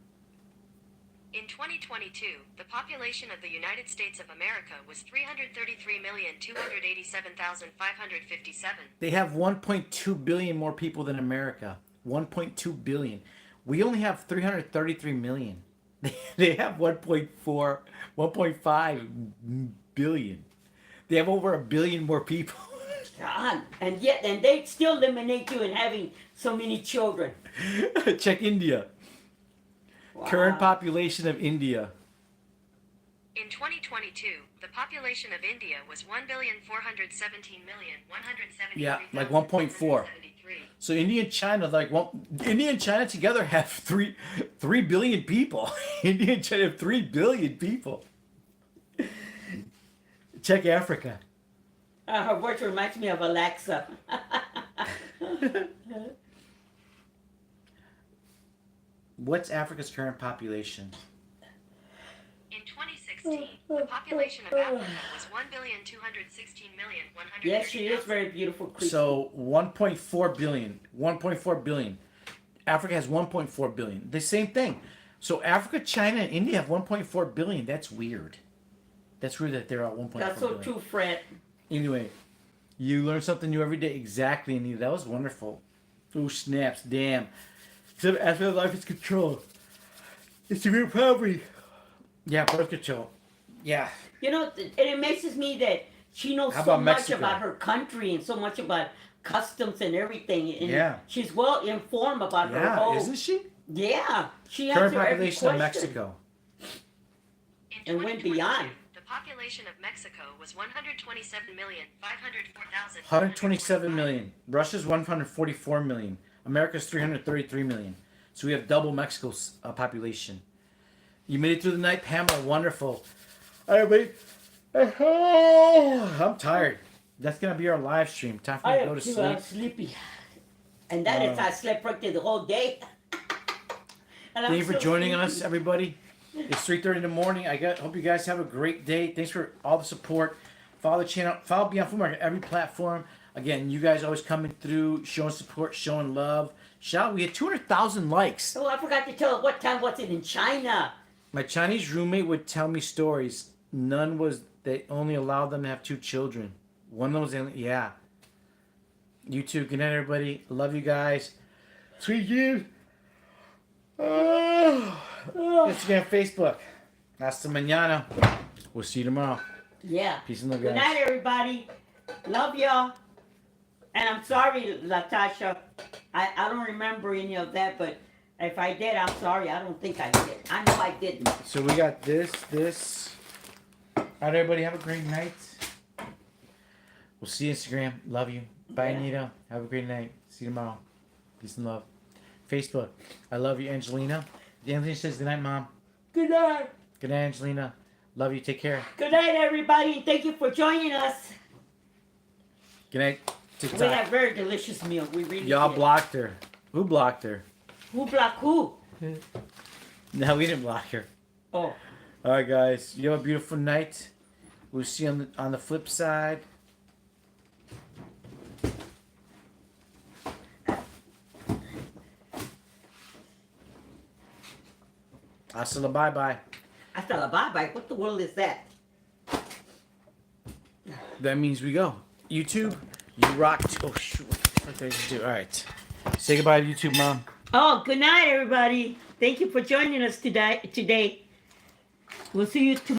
In 2022, the population of the United States of America was 333,287,557. They have 1.2 billion more people than America. 1.2 billion. We only have 333 million. They have 1.5 billion. They have over a billion more people. God, and they still eliminate you in having so many children. Check India. Wow. Current population of India. In 2022, the population of India was 1,417,173,173. Yeah, like 1.4. So India and China, India and China together have 3 billion people. India and China have 3 billion people. Check Africa. Her voice reminds me of Alexa. What's Africa's current population? In 2016, the population of Africa was 1,216,130,000. Yes, she is very beautiful creature. So 1.4 billion. 1.4 billion. Africa has 1.4 billion. The same thing. So Africa, China, and India have 1.4 billion. That's weird. That's weird that they're at 1.4 That's so billion. true, Fred. Anyway, you learn something new every day. Exactly, Anita. That was wonderful. Oh, snaps. Damn. So after life is control. It's a real poverty. Yeah, birth control. Yeah. You know, it amazes me that she knows How so about much Mexico? about her country and so much about customs and everything. And Yeah. she's well informed about her Yeah, whole. isn't she? Yeah, she Current answered every population of question. Mexico. In And went 2022, beyond. The population of Mexico was 127,504,000. 127 million. Russia's 144 million. America's 333 million. So we have double Mexico's population. You made it through the night, Pamela. Wonderful. All right, everybody. I'm tired. That's gonna be our live stream. Time for me I to go am to too. sleep. I'm sleepy. And that is, I slept practically the whole day. And Thank you for so joining sleepy. us, everybody. It's 3:30 in the morning. Hope you guys have a great day. Thanks for all the support. Follow the channel. Follow Beyond Food Market on every platform. Again, you guys always coming through, showing support, showing love. Shout! We had 200,000 likes. Oh, I forgot to tell her what time was it in China. My Chinese roommate would tell me stories. None was they only allowed them to have 2 children. One of them was in, yeah. You too. Good night, everybody. Love you guys. Sweet you. Instagram, Facebook. Hasta mañana. We'll see you tomorrow. Yeah. Peace and love, Good guys. night, everybody. Love y'all. And I'm sorry, Latasha. I don't remember any of that, but if I did, I'm sorry. I don't think I did. I know I didn't. So we got this. All right, everybody. Have a great night. We'll see you Instagram. Love you. Bye, Yeah. Anita. Have a great night. See you tomorrow. Peace and love. Facebook. I love you, Angelina. Angelina says good night, Mom. Good night. Good night, Angelina. Love you. Take care. Good night, everybody. Thank you for joining us. Good night. We had TikTok. a very delicious meal. We really Y'all did. blocked her. Who blocked her? Who blocked who? No, we didn't block her. Oh. All right, guys. You have a beautiful night. We'll see you on the flip side. Hasta la bye-bye. Hasta la bye-bye. What the world is that? That means we go. YouTube, you rock. Oh, shoot. What did I just do? All right. Say goodbye to YouTube, Mom. Oh, good night, everybody. Thank you for joining us today. We'll see you tomorrow.